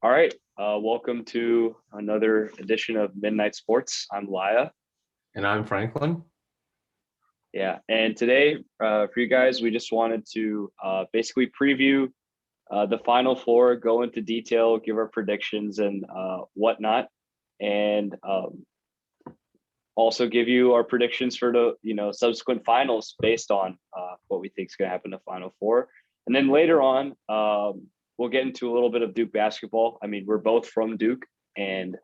All right. Welcome to another edition of Midnight Sports. I'm Laya. And I'm Franklin. Yeah. And today, for you guys, we just wanted to basically preview the Final Four, go into detail, give our predictions and whatnot, and also give you our predictions for the subsequent finals based on what we think is going to happen in the Final Four. And then later on, we'll get into a little bit of Duke basketball. I mean, we're both from Duke and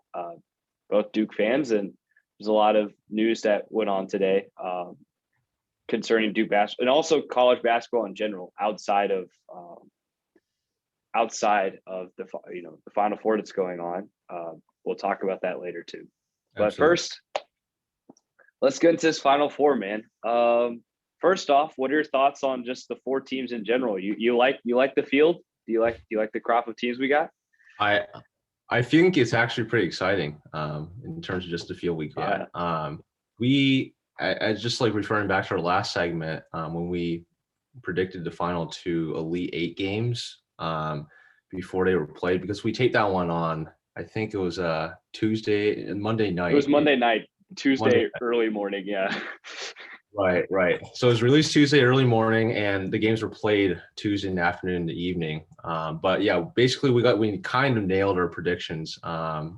both Duke fans, and there's a lot of news that went on today concerning Duke basketball and also college basketball in general, outside of the Final Four that's going on. We'll talk about that later too. But Absolutely. First, let's get into this Final Four, man. First off, what are your thoughts on just the four teams in general? You like the field? Do you like the crop of teams we got? I think it's actually pretty exciting in terms of just the field we got. I just like referring back to our last segment when we predicted the final two Elite Eight games before they were played, because we taped that one on, I think it was Tuesday and Monday night. It was Monday night, Tuesday early morning. Yeah. Right. So it was released Tuesday early morning, and the games were played Tuesday in the afternoon and the evening. But yeah, basically we kind of nailed our predictions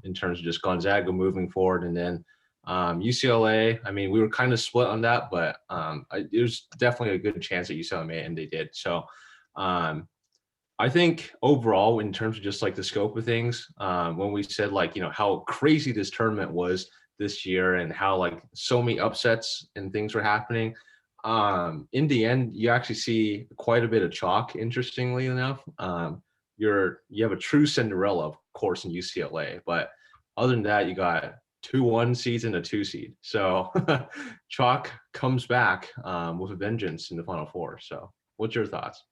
in terms of just Gonzaga moving forward, and then UCLA. I mean, we were kind of split on that, but it was definitely a good chance that UCLA made it, and they did. So I think overall, in terms of just like the scope of things, when we said how crazy this tournament was this year and how like so many upsets and things were happening, in the end you actually see quite a bit of chalk, interestingly enough. You have a true Cinderella, of course, in UCLA, but other than that you got 2 1 seeds and a 2 seed, so chalk comes back with a vengeance in the Final Four. So what's your thoughts?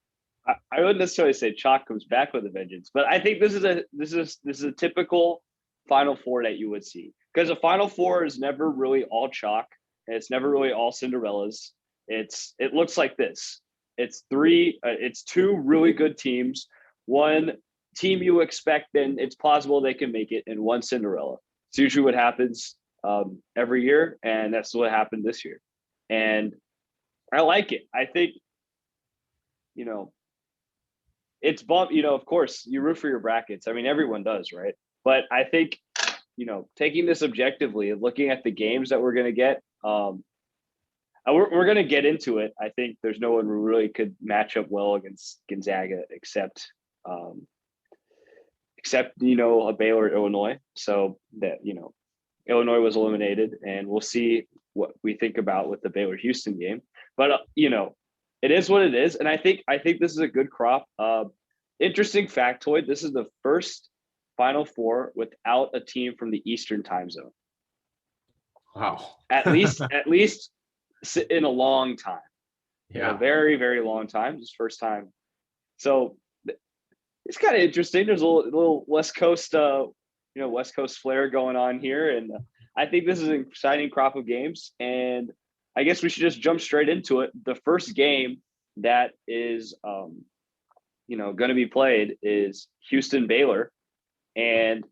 I wouldn't necessarily say chalk comes back with a vengeance, but I think this is a typical Final Four that you would see, because a Final Four is never really all chalk, and it's never really all Cinderellas. It looks like this. It's two really good teams, one team you expect, then it's plausible they can make it, and one Cinderella. It's usually what happens every year, and that's what happened this year. And I like it. I think, it's bump. Of course, you root for your brackets. I mean, everyone does, right? But I think, taking this objectively and looking at the games that we're going to get, we're going to get into it. I think there's no one who really could match up well against Gonzaga except a Baylor, Illinois. So that, Illinois was eliminated, and we'll see what we think about with the Baylor Houston game. But, it is what it is. And I think this is a good crop. Interesting factoid. This is the first Final Four without a team from the Eastern time zone. Wow. At least in a long time. Yeah. A very, very long time. This first time. So it's kind of interesting. There's a little West Coast, West Coast flair going on here. And I think this is an exciting crop of games. And I guess we should just jump straight into it. The first game that is, going to be played is Houston-Baylor. And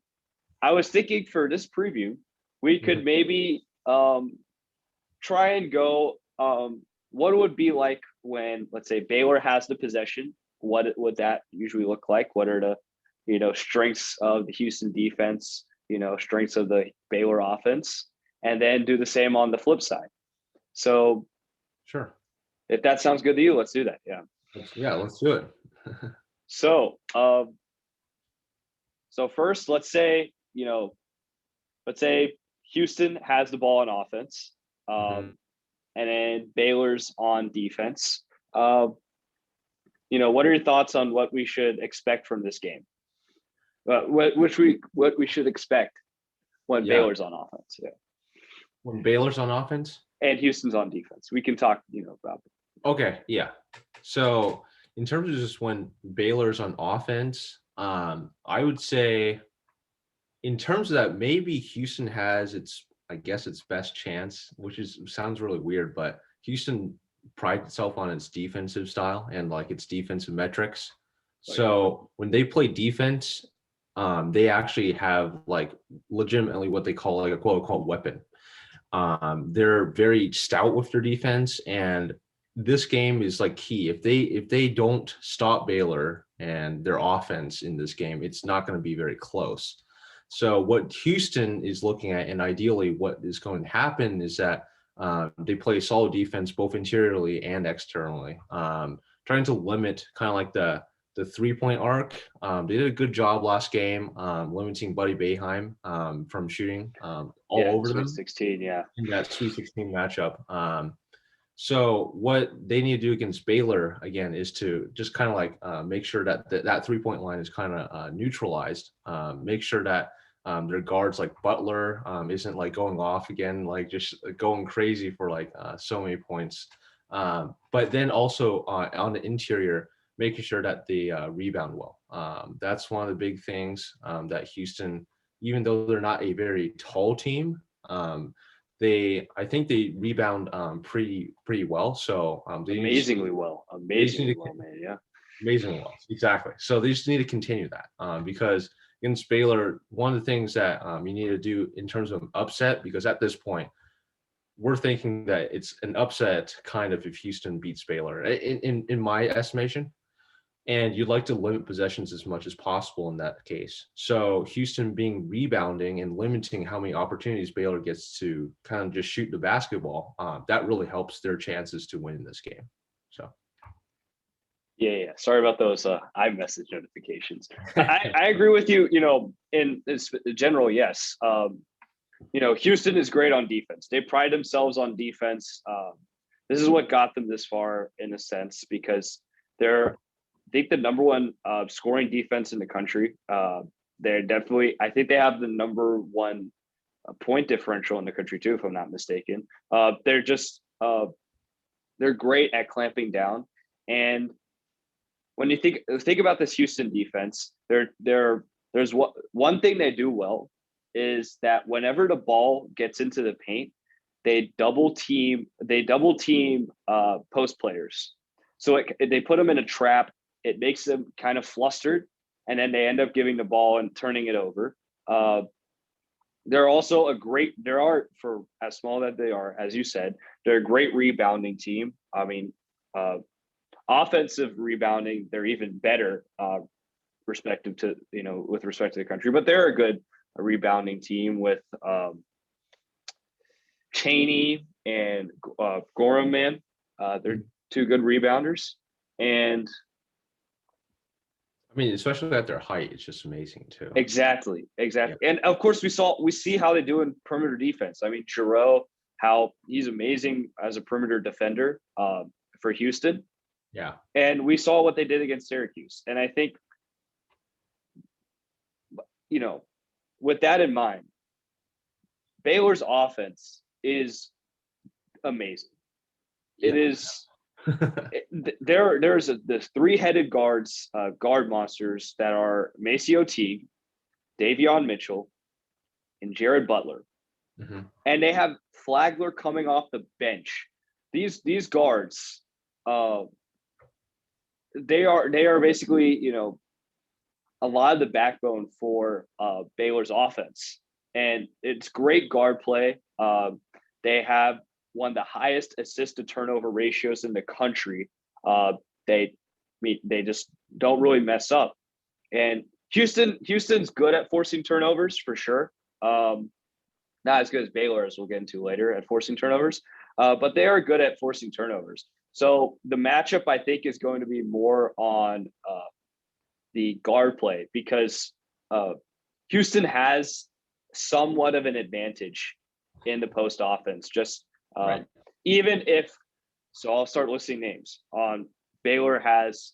I was thinking for this preview, we could maybe try and go what it would be like when, let's say, Baylor has the possession. What would that usually look like? What are the, strengths of the Houston defense, strengths of the Baylor offense, and then do the same on the flip side. So sure. If that sounds good to you, let's do that. Yeah. Let's do it. So first, let's say Houston has the ball on offense, and then Baylor's on defense. What are your thoughts on what we should expect from this game? What we should expect when Baylor's on offense? Yeah. When Baylor's on offense and Houston's on defense, we can talk, about it. Okay, yeah. So in terms of just when Baylor's on offense, I would say in terms of that, maybe Houston has its best chance, which sounds really weird, but Houston prides itself on its defensive style and like its defensive metrics. So when they play defense, they actually have like legitimately what they call like a quote unquote weapon. They're very stout with their defense, and this game is like key. If they don't stop Baylor and their offense in this game, it's not going to be very close. So what Houston is looking at, and ideally what is going to happen, is that they play solid defense both interiorly and externally, trying to limit kind of like the 3-point arc. They did a good job last game, limiting Buddy Boeheim from shooting all over Sweet them 16, yeah. in that Sweet 16 matchup. So what they need to do against Baylor again is to just kind of like make sure that that 3-point line is kind of neutralized. Make sure that their guards like Butler isn't like going off again, like just going crazy for like so many points. But then also on the interior, making sure that they rebound well. That's one of the big things that Houston, even though they're not a very tall team, I think they rebound pretty well. So they Amazingly well, need to man. Yeah. amazingly well. Exactly. So they just need to continue that because against Baylor, one of the things that you need to do in terms of upset, because at this point, we're thinking that it's an upset kind of if Houston beats Baylor in my estimation. And you'd like to limit possessions as much as possible in that case. So Houston being rebounding and limiting how many opportunities Baylor gets to kind of just shoot the basketball, that really helps their chances to win this game. So. Yeah. Sorry about those iMessage notifications. I agree with you, in this general, yes. Houston is great on defense. They pride themselves on defense. This is what got them this far in a sense, because they're, I think, the number one scoring defense in the country. They're definitely, I think they have the number one point differential in the country too, if I'm not mistaken. They're just, they're great at clamping down. And when you think about this Houston defense, there's one thing they do well is that whenever the ball gets into the paint, they double team post players. So they put them in a trap. It makes them kind of flustered, and then they end up giving the ball and turning it over. They're also for as small that they are, as you said, they're a great rebounding team. I mean, offensive rebounding, they're even better, with respect to the country, but they're a good rebounding team with Cheney and Gorham, man. They're two good rebounders. And I mean, especially at their height, it's just amazing too. Exactly. Yeah. And of course, we see how they do in perimeter defense. I mean, Giroux, how he's amazing as a perimeter defender for Houston. Yeah. And we saw what they did against Syracuse. And I think, with that in mind, Baylor's offense is amazing. It is. There's this three-headed guard monsters that are Maceo Teague, Davion Mitchell, and Jared Butler. Mm-hmm. And they have Flagler coming off the bench. These guards, they are basically, a lot of the backbone for Baylor's offense. And it's great guard play. They have one of the highest assist to turnover ratios in the country. They just don't really mess up. And Houston's good at forcing turnovers for sure. Not as good as Baylor, as we'll get into later, at forcing turnovers, but they are good at forcing turnovers. So the matchup, I think, is going to be more on the guard play, because Houston has somewhat of an advantage in the post offense. Just right. Even if, so I'll start listing names. Baylor has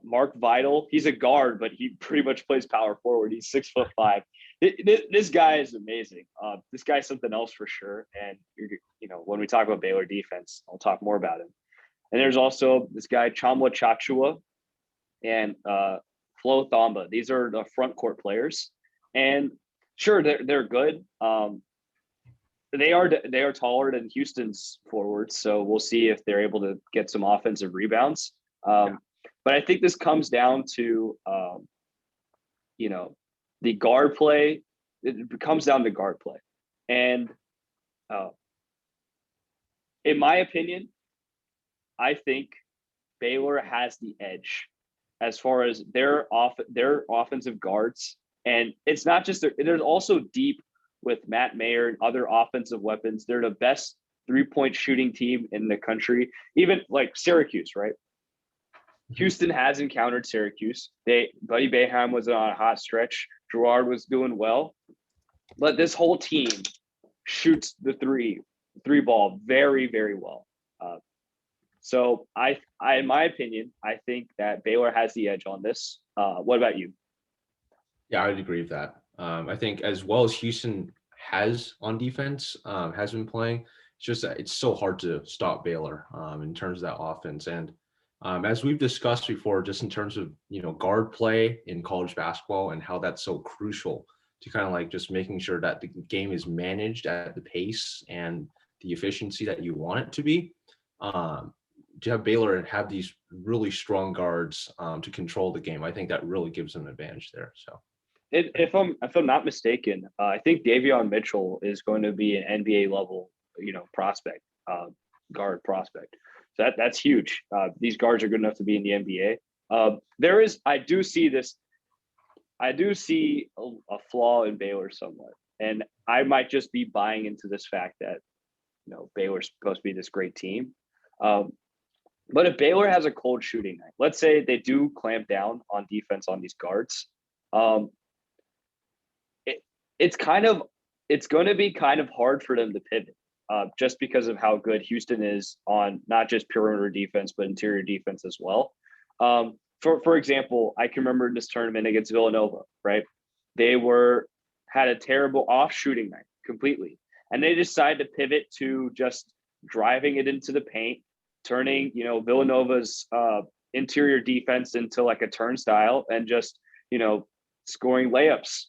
Mark Vidal. He's a guard, but he pretty much plays power forward. He's 6'5". This guy is amazing. This guy's something else for sure. And when we talk about Baylor defense, I'll talk more about him. And there's also this guy Chamwa Chachua and Flo Thamba. These are the front court players, and sure, they're good. They are taller than Houston's forwards, so we'll see if they're able to get some offensive rebounds. But I think this comes down to, the guard play, it comes down to guard play. And in my opinion, I think Baylor has the edge as far as their offensive guards. And it's not just there's also deep with Matt Mayer and other offensive weapons. They're the best 3-point shooting team in the country. Even like Syracuse, right? Houston has encountered Syracuse. Buddy Boeheim was on a hot stretch. Gerard was doing well, but this whole team shoots the three ball very, very well. So I, in my opinion, I think that Baylor has the edge on this. What about you? Yeah, I would agree with that. I think as well as Houston has on defense, has been playing, it's just that it's so hard to stop Baylor in terms of that offense. And as we've discussed before, just in terms of, guard play in college basketball and how that's so crucial to kind of like just making sure that the game is managed at the pace and the efficiency that you want it to be. To have Baylor and have these really strong guards to control the game, I think that really gives them an advantage there. So, if I'm not mistaken, I think Davion Mitchell is going to be an NBA level, prospect, guard prospect. So that's huge. These guards are good enough to be in the NBA. I do see a flaw in Baylor somewhat, and I might just be buying into this fact that Baylor's supposed to be this great team. But if Baylor has a cold shooting night, let's say they do clamp down on defense on these guards, it's going to be kind of hard for them to pivot, just because of how good Houston is on not just perimeter defense but interior defense as well. For example, I can remember this tournament against Villanova, right? They had a terrible off shooting night completely, and they decided to pivot to just driving it into the paint, turning Villanova's interior defense into like a turnstile and just scoring layups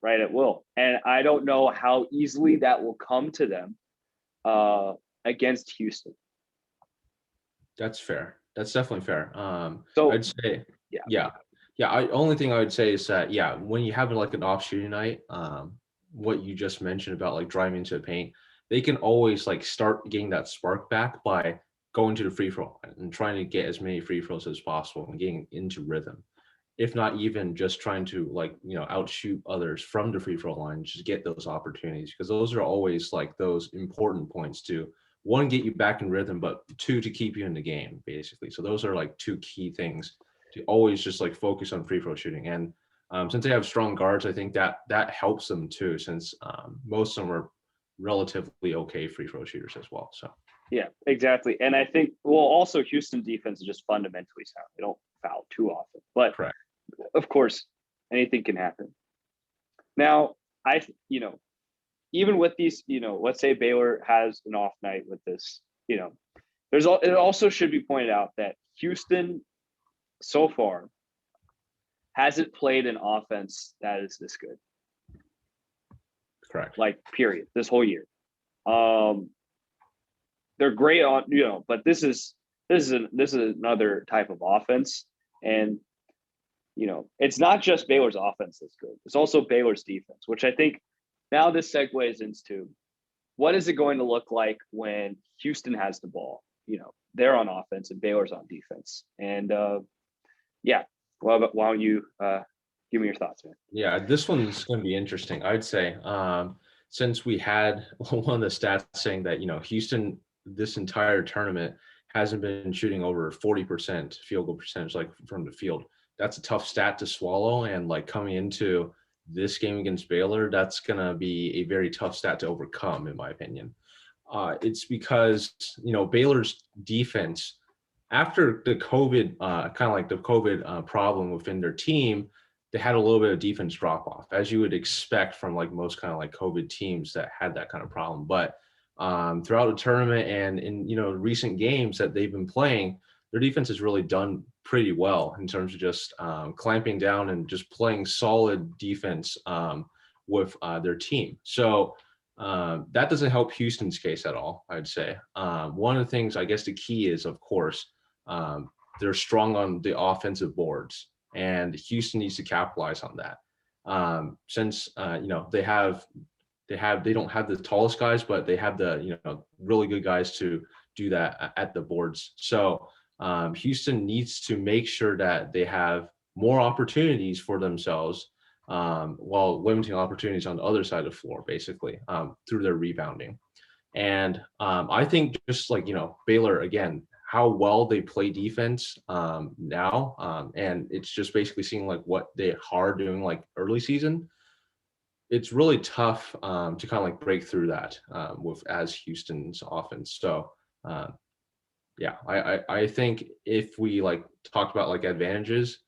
right at will. And I don't know how easily that will come to them against Houston. That's fair. That's definitely fair. So I'd say, yeah. Only thing I would say is that, when you have like an off shooting night, what you just mentioned about like driving into the paint, they can always like start getting that spark back by going to the free throw line and trying to get as many free throws as possible and getting into rhythm. If not even just trying to outshoot others from the free throw line, just get those opportunities, because those are always like those important points to, one, get you back in rhythm, but two, to keep you in the game, basically. So those are like two key things to always just like focus on free throw shooting. And since they have strong guards, I think that helps them too, since most of them are relatively okay free throw shooters as well. So. Yeah, exactly. And I think, also Houston defense is just fundamentally sound. They don't foul too often, but correct. Of course, anything can happen. Now, even with these, let's say Baylor has an off night with this, it also should be pointed out that Houston so far hasn't played an offense that is this good. Correct. Like, period, this whole year. They're great on, but this is another type of offense. And it's not just Baylor's offense that's good. It's also Baylor's defense, which I think now this segues into what is it going to look like when Houston has the ball? They're on offense and Baylor's on defense. And why don't you give me your thoughts, man? Yeah, this one's going to be interesting. I'd say since we had one of the stats saying that, Houston this entire tournament hasn't been shooting over 40% field goal percentage, like from the field. That's a tough stat to swallow. And like coming into this game against Baylor, that's going to be a very tough stat to overcome, in my opinion. It's because, Baylor's defense, after the COVID, problem within their team, they had a little bit of defense drop off, as you would expect from like most kind of like COVID teams that had that kind of problem. But throughout the tournament and in, recent games that they've been playing, their defense has really done pretty well in terms of just clamping down and just playing solid defense with their team. So that doesn't help Houston's case at all, I'd say. One of the things, I guess the key is, of course, they're strong on the offensive boards, and Houston needs to capitalize on that. since they don't have the tallest guys, but they have the really good guys to do that at the boards. So Houston needs to make sure that they have more opportunities for themselves while limiting opportunities on the other side of the floor, basically through their rebounding. And I think just like, Baylor, again, how well they play defense now. And it's just basically seeing like what they are doing like early season. It's really tough to kind of like break through that as Houston's offense. So yeah, I think if we like talked about like advantages,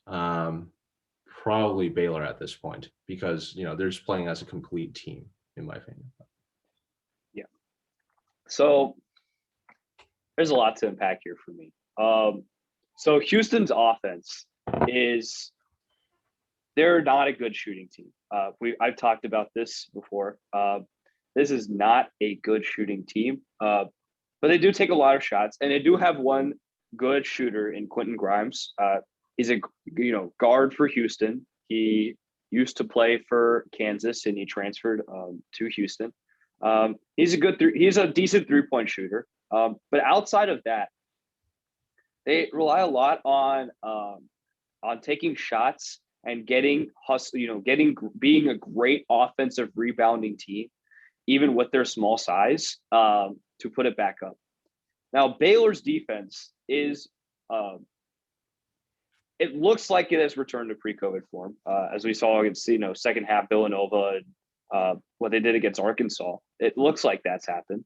probably Baylor at this point, because they're just playing as a complete team, in my opinion. Yeah. So there's a lot to unpack here for me. So Houston's offense they're not a good shooting team. I've talked about this before. This is not a good shooting team, but they do take a lot of shots, and they do have one good shooter in Quentin Grimes. He's a guard for Houston. He used to play for Kansas, and he transferred to Houston. He's a decent 3-point shooter. But outside of that, they rely a lot on taking shots and getting hustle, being a great offensive rebounding team, even with their small size, to put it back up. Now, Baylor's defense is, it looks like it has returned to pre-COVID form, as we saw against, second half Villanova and what they did against Arkansas. It looks like that's happened.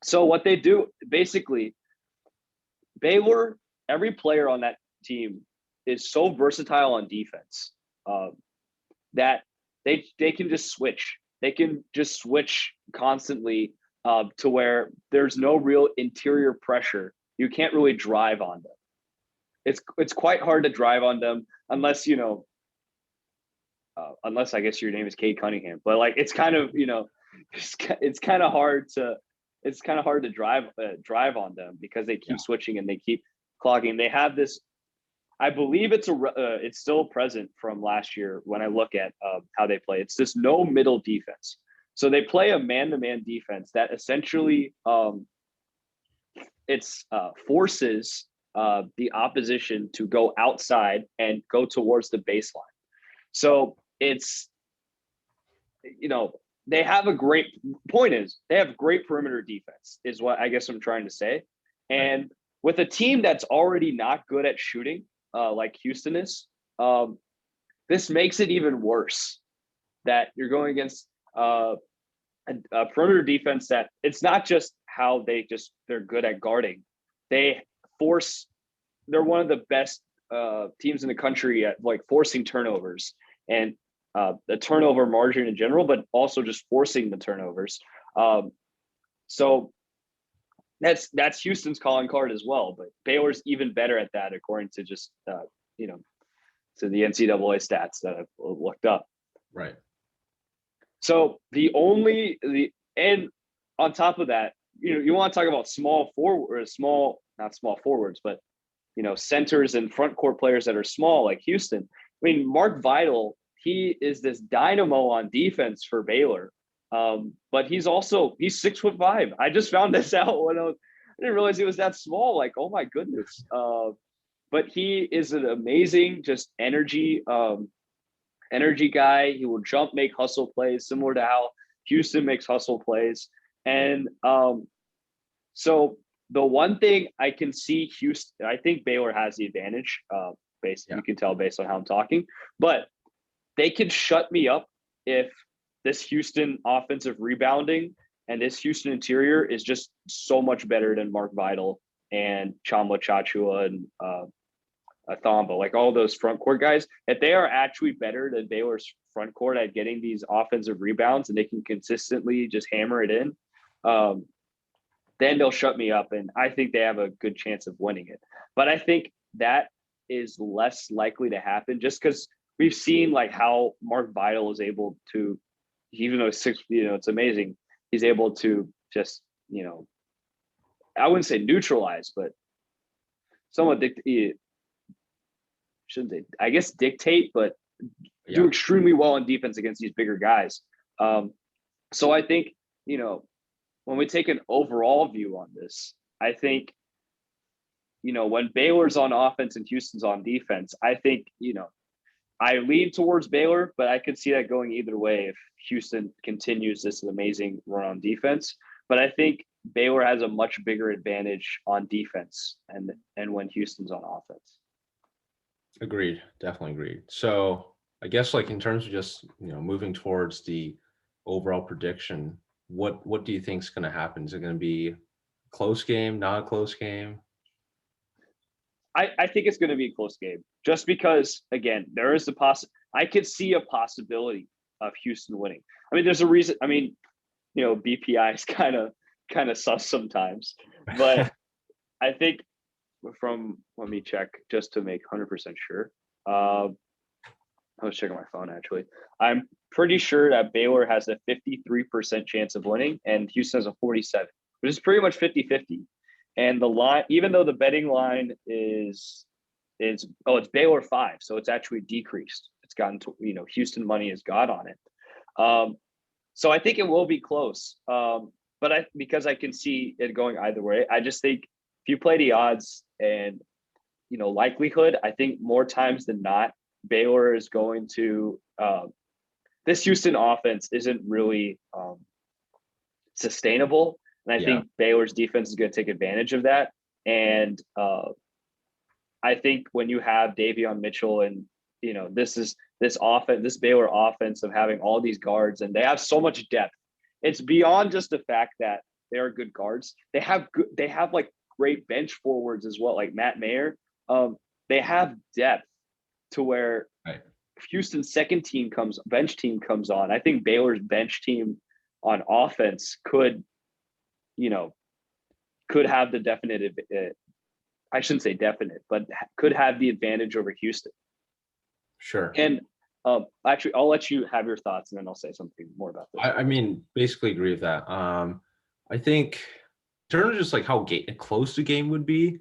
So what they do, basically, Baylor, every player on that team is so versatile on defense that they can just switch. They can just switch constantly to where there's no real interior pressure. You can't really drive on them. It's quite hard to drive on them unless unless I guess your name is Cade Cunningham. But like it's kind of it's kind of hard to drive on them because they keep switching and they keep clogging. They have this. I believe it's still present from last year when I look at how they play. It's this no middle defense. So they play a man-to-man defense that essentially forces the opposition to go outside and go towards the baseline. So it's they have a great they have great perimeter defense is what I guess I'm trying to say. And with a team that's already not good at shooting, like Houston is, this makes it even worse that you're going against a perimeter defense that it's not just how they're good at guarding. They're one of the best teams in the country at like forcing turnovers and the turnover margin in general, but also just forcing the turnovers. So that's Houston's calling card as well, but Baylor's even better at that according to just to the NCAA stats that I've looked up. Right. So and on top of that, you want to talk about not small forwards, but centers and front court players that are small like Houston. I mean, Mark Vidal, he is this dynamo on defense for Baylor. But he's 6'5". I just found this out when I didn't realize he was that small. Like, oh my goodness. But he is an amazing, just energy guy. He will jump, make hustle plays, similar to how Houston makes hustle plays. And so the one thing I can see Houston, I think Baylor has the advantage. You can tell based on how I'm talking, but they can shut me up if this Houston offensive rebounding and this Houston interior is just so much better than Mark Vidal and Chamba Chachua and Athamba, like all those front court guys. If they are actually better than Baylor's front court at getting these offensive rebounds and they can consistently just hammer it in, then they'll shut me up. And I think they have a good chance of winning it. But I think that is less likely to happen just because we've seen like how Mark Vidal is able to, even though it's amazing, he's able to just, I wouldn't say neutralize, but somewhat shouldn't say, I guess dictate, but do extremely well on defense against these bigger guys. So I think, when we take an overall view on this, I think, when Baylor's on offense and Houston's on defense, I think, I lean towards Baylor, but I could see that going either way if Houston continues this amazing run on defense. But I think Baylor has a much bigger advantage on defense and when Houston's on offense. Agreed. Definitely agreed. So I guess like in terms of just, moving towards the overall prediction, what do you think is going to happen? Is it going to be a close game, not a close game? I think it's going to be a close game just because, again, there is I could see a possibility of Houston winning. I mean, there's a reason. I mean, BPI is kind of sus sometimes, but I think let me check just to make 100% sure. I was checking my phone actually. I'm pretty sure that Baylor has a 53% chance of winning and Houston has a 47, which is pretty much 50-50. And the line, even though the betting line is it's Baylor 5, so it's actually decreased. It's gotten to, Houston money has got on it. So I think it will be close. But because I can see it going either way, I just think if you play the odds and, likelihood, I think more times than not, Baylor is going to this Houston offense isn't really sustainable. And I think Baylor's defense is going to take advantage of that. And I think when you have Davion Mitchell and, this Baylor offense of having all these guards and they have so much depth. It's beyond just the fact that they are good guards. They have like great bench forwards as well, like Matt Mayer. They have depth to where Houston's bench team comes on. I think Baylor's bench team on offense could have the definite, I shouldn't say definite, but could have the advantage over Houston. Sure. And actually, I'll let you have your thoughts and then I'll say something more about this. I mean, basically agree with that. I think in terms of just like how close the game would be,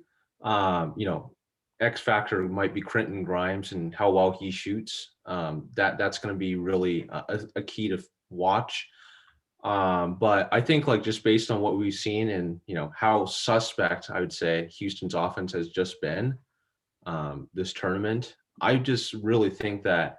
X factor might be Quentin Grimes and how well he shoots. That's going to be really a key to watch. But I think like just based on what we've seen and, how suspect I would say Houston's offense has just been this tournament, I just really think that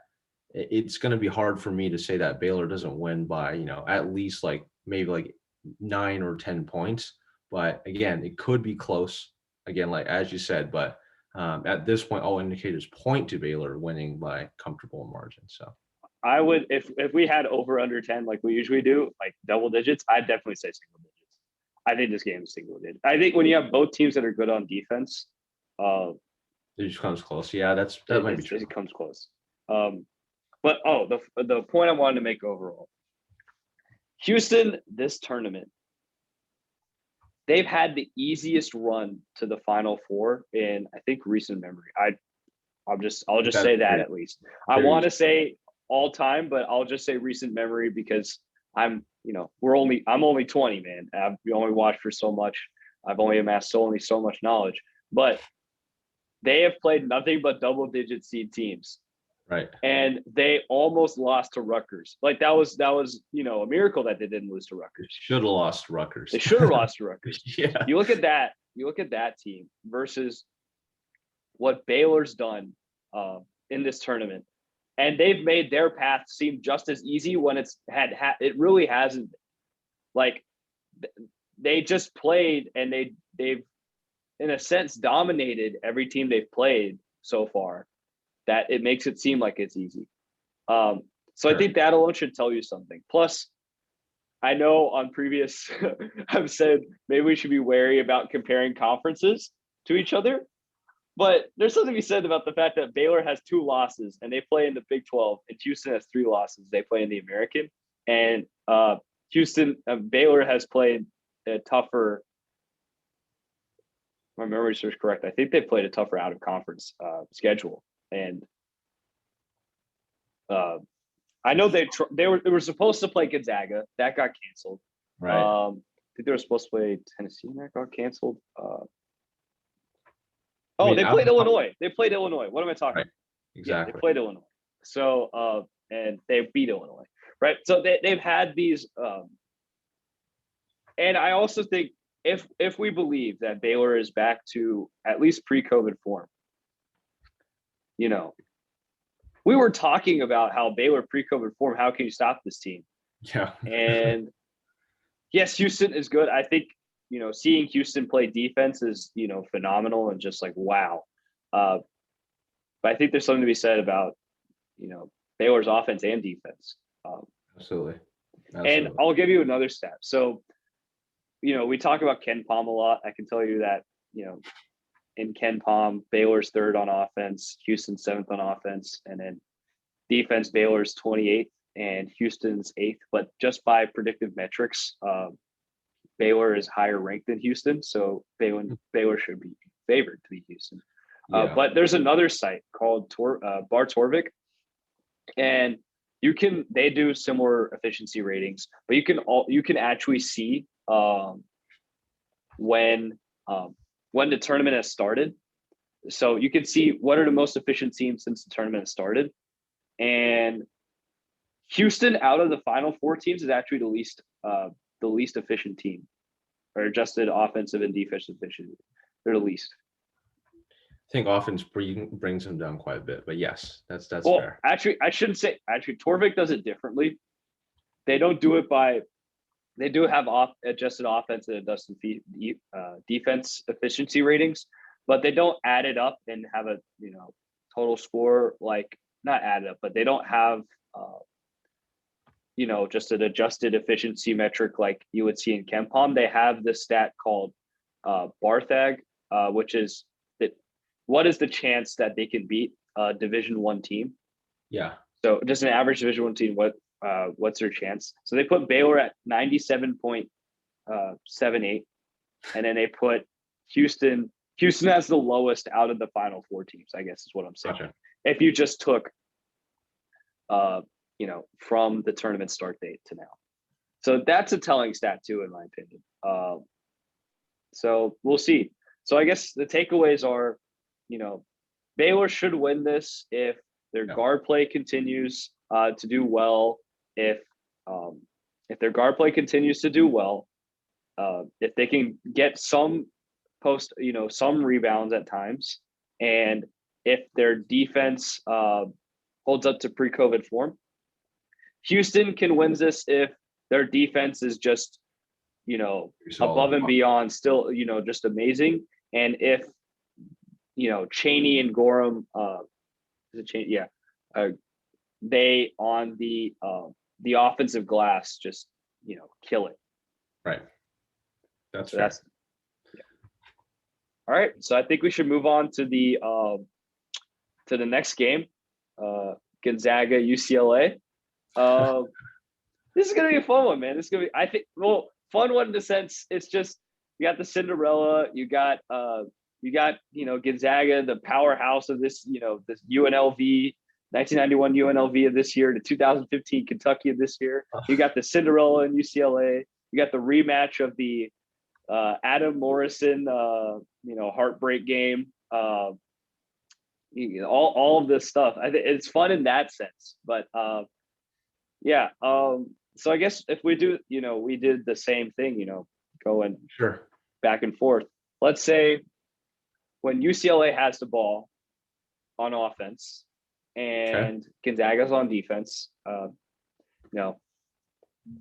it's going to be hard for me to say that Baylor doesn't win by, at least like maybe like 9 or 10 points. But again, it could be close again, like as you said, but at this point, all indicators point to Baylor winning by comfortable margin. So I would, if we had over under 10, like we usually do, like double digits, I'd definitely say single digits. I think this game is single digit. I think when you have both teams that are good on defense, it just comes close. Yeah, that might be true. It comes close. But the point I wanted to make overall, Houston, this tournament, they've had the easiest run to the Final Four in, I think, recent memory. I'll just say that at least. I want to say all time, but I'll just say recent memory because I'm only 20, man. I've only watched for so much. I've only amassed so much knowledge, but they have played nothing but double-digit seed teams. Right. And they almost lost to Rutgers. Like that was a miracle that they didn't lose to Rutgers. Should have lost to Rutgers. They should have lost to Rutgers. Yeah. You look at that team versus what Baylor's done in this tournament. And they've made their path seem just as easy when it really hasn't been. Like they just played and they've in a sense dominated every team they've played so far, that it makes it seem like it's easy. So sure. I think that alone should tell you something. Plus, I know on previous I've said maybe we should be wary about comparing conferences to each other. But there's something to be said about the fact that Baylor has 2 losses and they play in the Big 12, and Houston has 3 losses. They play in the American, and Baylor has played a tougher. My memory serves correct. I think they played a tougher out of conference schedule, and I know they were supposed to play Gonzaga. That got canceled. Right. I think they were supposed to play Tennessee, and that got canceled. They played Illinois. They played Illinois. What am I talking about? Exactly. Yeah, they played Illinois. So and they beat Illinois, right? So they've had these, and I also think if we believe that Baylor is back to at least pre-COVID form, you know, we were talking about how Baylor pre-COVID form, how can you stop this team? Yeah. And yes, Houston is good. I think, seeing Houston play defense is, phenomenal and just like, wow. But I think there's something to be said about, Baylor's offense and defense. Absolutely. And I'll give you another stat. So, we talk about Ken Palm a lot. I can tell you that, in Ken Palm, Baylor's third on offense, Houston's seventh on offense, and then defense, Baylor's 28th and Houston's 8th. But just by predictive metrics, Baylor is higher ranked than Houston, so Baylor should be favored to beat Houston. Yeah. But there's another site called Bar Torvik, and they do similar efficiency ratings, but you can actually see when the tournament has started. So you can see what are the most efficient teams since the tournament has started, and Houston, out of the final four teams, is actually the least efficient team, or adjusted offensive and defensive efficiency. They're the least. I think offense brings them down quite a bit, but yes, that's fair. Actually, I shouldn't say. Actually, Torvik does it differently. They don't do it by. They do have adjusted offense and adjusted defense efficiency ratings, but they don't add it up and have a total score, like not add it up, but they don't have just an adjusted efficiency metric like you would see in KenPom. They have the stat called Barthag, which is that what is the chance that they can beat a Division I team? Yeah. So just an average Division I team, what's their chance? So they put Baylor at 97.78, and then they put Houston. Houston has the lowest out of the final four teams, I guess is what I'm saying. Gotcha. If you just took from the tournament start date to now. So that's a telling stat too, in my opinion. So we'll see. So I guess the takeaways are, Baylor should win this if their guard play continues to do well. If their guard play continues to do well, if they can get some some rebounds at times, and if their defense holds up to pre-COVID form. Houston can win this if their defense is just, above and beyond, still, just amazing. And if, Chaney and Gorham, they on the offensive glass just, kill it. Right. That's All right. So I think we should move on to the next game, Gonzaga, UCLA. This is gonna be a fun one, man. This is gonna be, I think, fun one in the sense it's just you got the Cinderella, you got Gonzaga, the powerhouse of this, this UNLV, 1991 UNLV of this year, the 2015 Kentucky of this year. You got the Cinderella in UCLA. You got the rematch of the Adam Morrison, heartbreak game. All of this stuff. I think it's fun in that sense, but. Yeah. So I guess if we do, we did the same thing, going back and forth. Let's say when UCLA has the ball on offense and Gonzaga's on defense,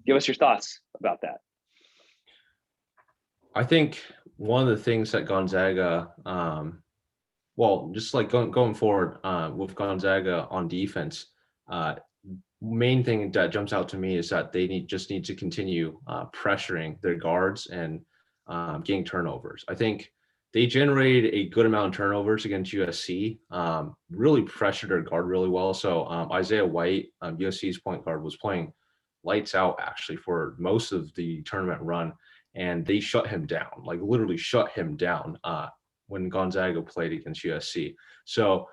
give us your thoughts about that. I think one of the things that Gonzaga, just like going forward with Gonzaga on defense, main thing that jumps out to me is that they just need to continue pressuring their guards and getting turnovers. I think they generated a good amount of turnovers against USC, really pressured their guard really well. So Isaiah White, USC's point guard, was playing lights out actually for most of the tournament run, and they shut him down, like literally shut him down when Gonzaga played against USC. So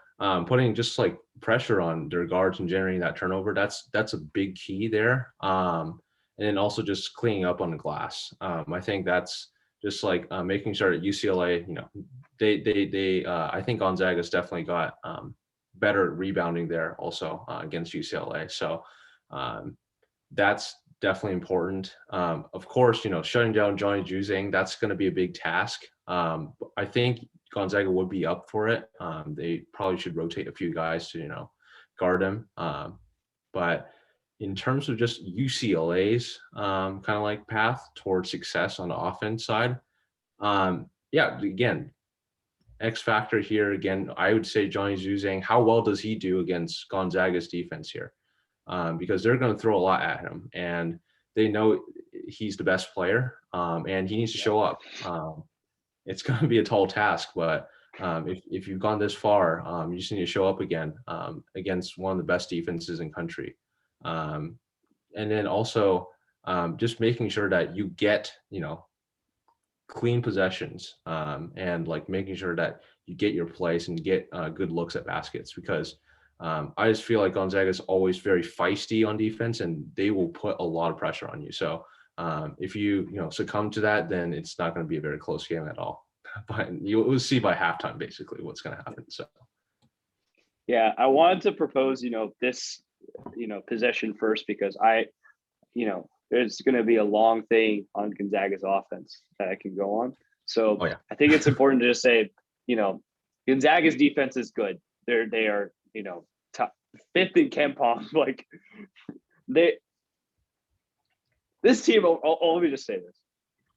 putting just like pressure on their guards and generating that turnover, that's a big key there. And then also just cleaning up on the glass. I think that's just like making sure that UCLA, they I think Gonzaga's definitely got better at rebounding there also against UCLA. So that's definitely important. Of course, shutting down Johnny Juzang, that's going to be a big task. I think Gonzaga would be up for it. They probably should rotate a few guys to, guard him. But in terms of just UCLA's kind of like path towards success on the offense side, yeah, again, X factor here again. I would say Johnny Juzang. How well does he do against Gonzaga's defense here? Because they're going to throw a lot at him, and they know he's the best player, and he needs to show up. It's going to be a tall task, but if you've gone this far, you just need to show up again against one of the best defenses in country. And then also just making sure that you get, clean possessions and like making sure that you get your place and get good looks at baskets, because I just feel like Gonzaga is always very feisty on defense, and they will put a lot of pressure on you. So if you succumb to that, then it's not going to be a very close game at all. But you'll see by halftime basically what's going to happen. So yeah, I wanted to propose this possession first, because there's going to be a long thing on Gonzaga's offense that I can go on. So I think it's important to just say, Gonzaga's defense is good. They are top 5th in KenPom. Like this team. Let me just say this: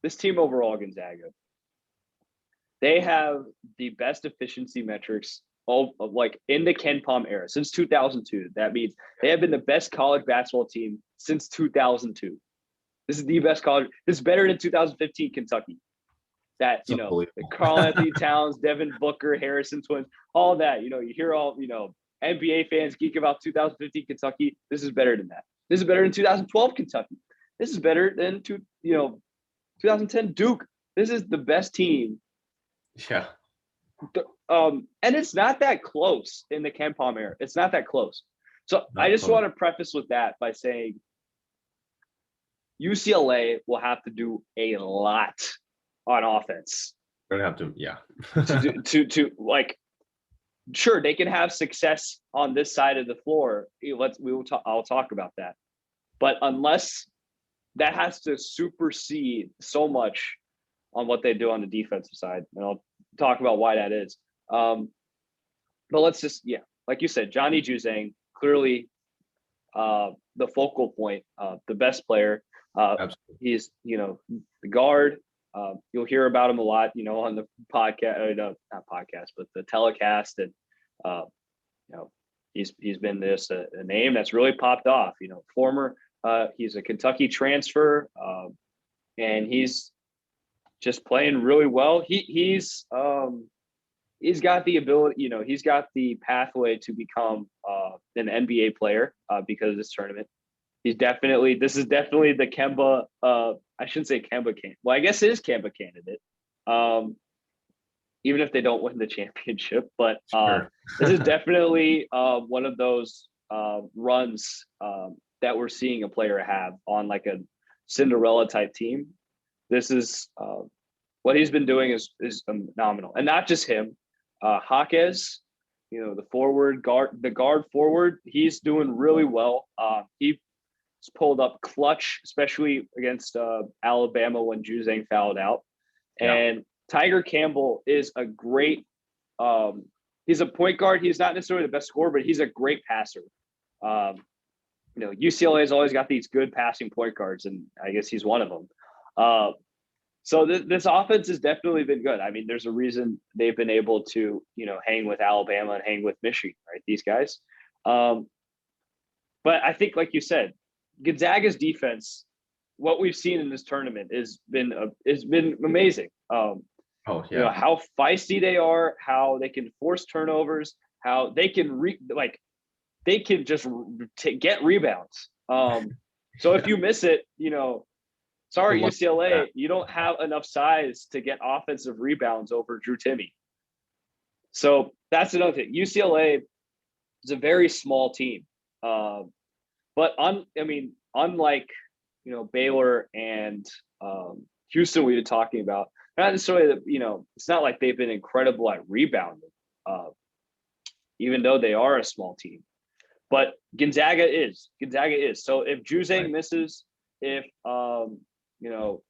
this team overall, Gonzaga, they have the best efficiency metrics of like in the KenPom era since 2002. That means they have been the best college basketball team since 2002. This is the best college. This is better than 2015 Kentucky. That Karl-Anthony Towns, Devin Booker, Harrison twins, all that. You hear all NBA fans geek about 2015 Kentucky. This is better than that. This is better than 2012 Kentucky. This is better than 2010 Duke. This is the best team. Yeah. And it's not that close in the KenPom era. It's not that close. So I just want to preface with that by saying UCLA will have to do a lot on offense. They're gonna have to, yeah. to like, sure, they can have success on this side of the floor. I'll talk about that. But unless that has to supersede so much on what they do on the defensive side, and I'll talk about why that is. But let's just, like you said, Johnny Juzang, clearly the focal point, the best player. He's, the guard. You'll hear about him a lot, on the podcast, not podcast, but the telecast. And, he's been a name that's really popped off, he's a Kentucky transfer, and he's just playing really well. He's got the ability, he's got the pathway to become an NBA player because of this tournament. This is definitely the Kemba, I shouldn't say Kemba candidate. Well, I guess it is Kemba candidate. Even if they don't win the championship, but this is definitely one of those runs that we're seeing a player have on like a Cinderella type team. This is what he's been doing is phenomenal, and not just him. Jaquez, the guard forward, he's doing really well. He's pulled up clutch, especially against Alabama when Juzang fouled out. And Tiger Campbell is a great. He's a point guard. He's not necessarily the best scorer, but he's a great passer. UCLA has always got these good passing point guards, and I guess he's one of them. So this offense has definitely been good. I mean, there's a reason they've been able to, hang with Alabama and hang with Michigan, right? These guys. But I think, like you said, Gonzaga's defense, what we've seen in this tournament has been amazing. How feisty they are, how they can force turnovers, how they can get rebounds. So if you miss it, sorry, UCLA, you don't have enough size to get offensive rebounds over Drew Timme. So that's another thing. UCLA is a very small team. But unlike, Baylor and Houston we were talking about, not necessarily that, it's not like they've been incredible at rebounding. even though they are a small team. But Gonzaga is. So if Juzang misses, if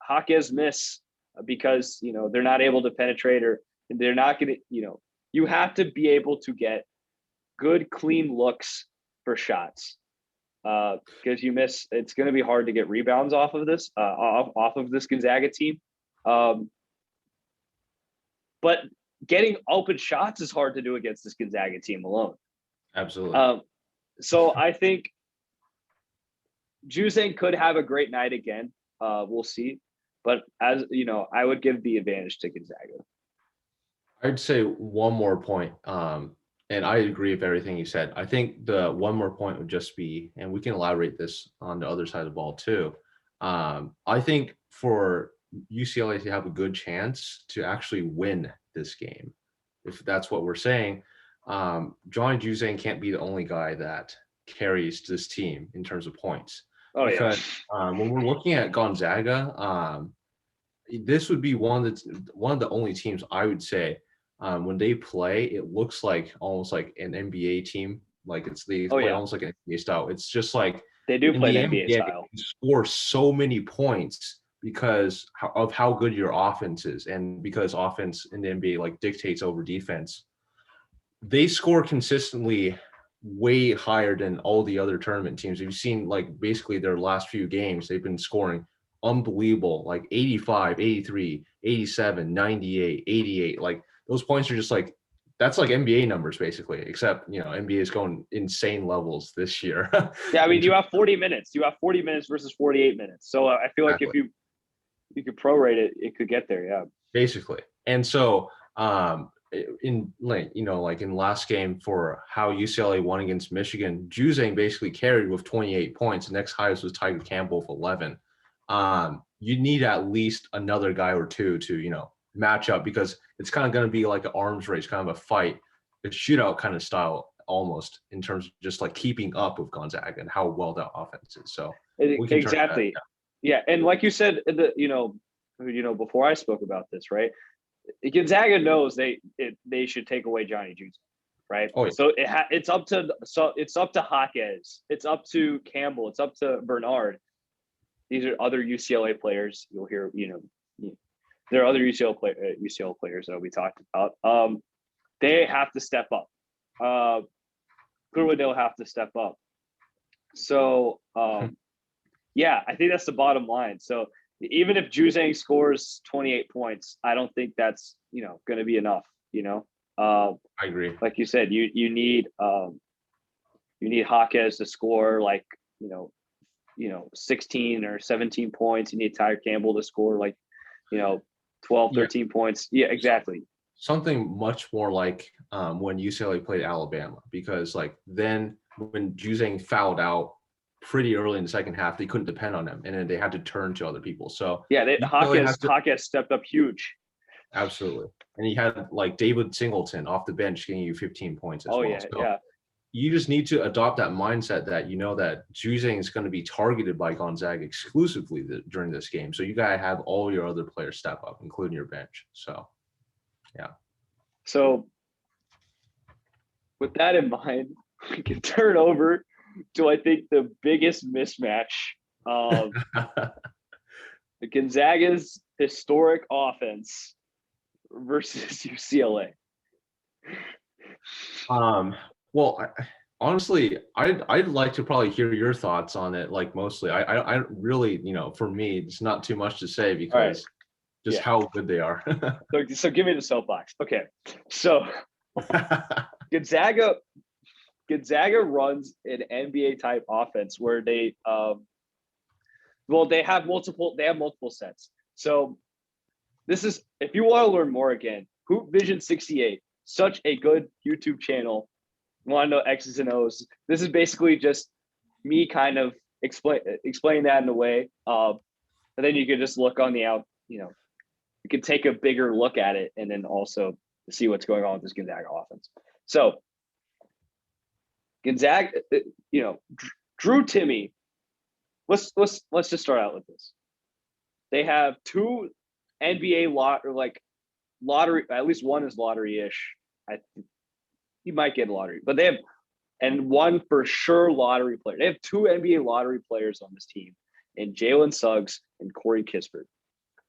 Jaquez miss because they're not able to penetrate or they're not going to, you have to be able to get good, clean looks for shots. Because you miss, it's going to be hard to get rebounds off of this Gonzaga team. But getting open shots is hard to do against this Gonzaga team alone. Absolutely. So I think Juzang could have a great night again. We'll see. But as I would give the advantage to Gonzaga. I'd say one more point. And I agree with everything you said. I think the one more point would just be, and we can elaborate this on the other side of the ball too. I think for UCLA to have a good chance to actually win this game, if that's what we're saying, Johnny Juzang can't be the only guy that carries this team in terms of points. Because when we're looking at Gonzaga, this would be one of the only teams I would say when they play, it looks like almost like an NBA team. Like they play almost like an NBA style. It's just like they do play the NBA style. You score so many points because of how good your offense is, and because offense in the NBA like dictates over defense. They score consistently way higher than all the other tournament teams. You've seen like basically their last few games, they've been scoring unbelievable, like 85, 83, 87, 98, 88. Like those points are just like, that's like NBA numbers basically, except, NBA is going insane levels this year. Yeah, I mean, you have 40 minutes. You have 40 minutes versus 48 minutes. So I feel like if you could prorate it, it could get there, yeah. Basically. And so in in last game for how UCLA won against Michigan, Juzang basically carried with 28 points. The next highest was Tiger Campbell with 11. You need at least another guy or two to, match up, because it's kind of going to be like an arms race, kind of a fight, a shootout kind of style almost, in terms of just like keeping up with Gonzaga and how well that offense is. So exactly. Yeah. And like you said, before I spoke about this, right? Gonzaga knows they should take away Johnny Juzang, right? Oh, yeah. So it's up to Jaquez, it's up to Campbell, it's up to Bernard. These are other UCLA players. You'll hear, there are other UCLA players that we talked about. They have to step up. Clearly, they'll have to step up. So, yeah, I think that's the bottom line. So even if Juzang scores 28 points, I don't think that's going to be enough. I agree. Like you said, you need Jaquez to score 16 or 17 points. You need Tyler Campbell to score 12, 13 points. Yeah, exactly. Something much more like when UCLA played Alabama, because then when Juzang fouled out pretty early in the second half, they couldn't depend on him, and then they had to turn to other people. So yeah, Jaquez stepped up huge. Absolutely. And he had David Singleton off the bench getting you 15 points as well. Yeah, so yeah. You just need to adopt that mindset that that Juzang is going to be targeted by Gonzaga exclusively during this game. So you got to have all your other players step up, including your bench. So, yeah. So with that in mind, we can turn over to, I think, the biggest mismatch of the Gonzaga's historic offense versus UCLA. Well, honestly, I'd like to probably hear your thoughts on it. Mostly, I really, for me, it's not too much to say because how good they are. So give me the soapbox. Okay, so Gonzaga runs an NBA type offense where they have multiple sets. So this is, if you want to learn more, again, Hoop Vision 68, such a good YouTube channel. You want to know X's and O's. This is basically just me kind of explain that in a way. And then you could just look on the out, you could take a bigger look at it and then also see what's going on with this Gonzaga offense. So Gonzaga, Drew Timme, let's just start out with this. They have two NBA lottery, at least one is lottery-ish. he might get a lottery, but they have, and one for sure lottery player. They have 2 NBA lottery players on this team, and Jalen Suggs and Corey Kispert.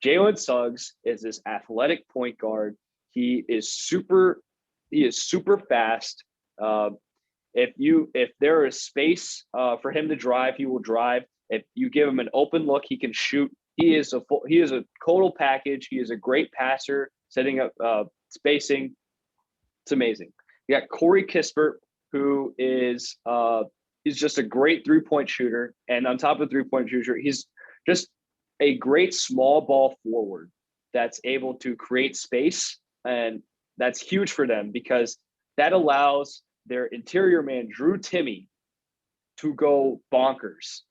Jalen Suggs is this athletic point guard. He is super fast. If there is space for him to drive, he will drive. If you give him an open look, he can shoot. He is a total package. He is a great passer, setting up spacing. It's amazing. You got Corey Kispert, who is just a great 3-point shooter, and on top of 3-point shooter, he's just a great small ball forward that's able to create space, and that's huge for them because that allows their interior man Drew Timme to go bonkers.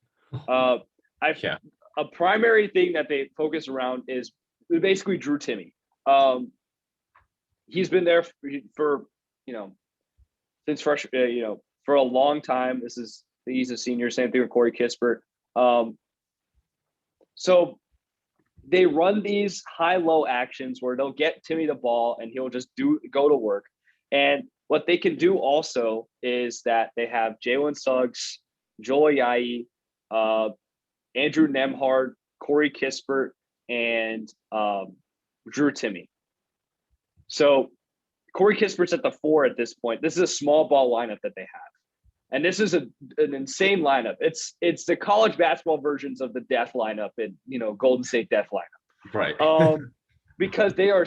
A primary thing that they focus around is basically Drew Timme. He's been there for since freshman, for a long time. He's a senior. Same thing with Corey Kispert. So they run these high-low actions where they'll get Timme the ball and he'll just go to work. And what they can do also is that they have Jalen Suggs, Joel Ayayi, Andrew Nembhard, Corey Kispert, and Drew Timme. So Corey Kispert's at the 4 at this point. This is a small ball lineup that they have. And this is an insane lineup. It's the college basketball versions of the death lineup in Golden State death lineup. Right. Because they're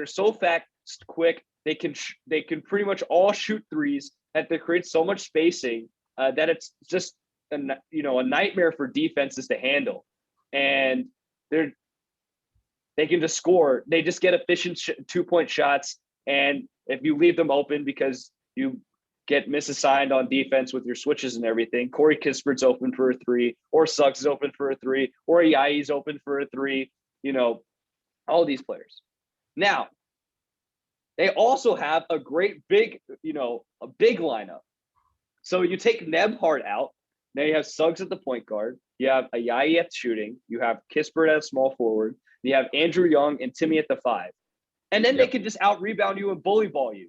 so fast, quick. They can pretty much all shoot threes. That they create so much spacing that it's just a nightmare for defenses to handle. And they can just score. They just get efficient 2-point shots. And if you leave them open because you get misassigned on defense with your switches and everything, Corey Kispert's open for a 3, or Suggs is open for a 3, or Ayayi's open for a 3, all these players. Now, they also have a great big lineup. So you take Nembhard out, now you have Suggs at the point guard, you have Ayayi at shooting, you have Kispert at small forward, you have Andrew Young and Timme at the 5. And then they can just out-rebound you and bully ball you.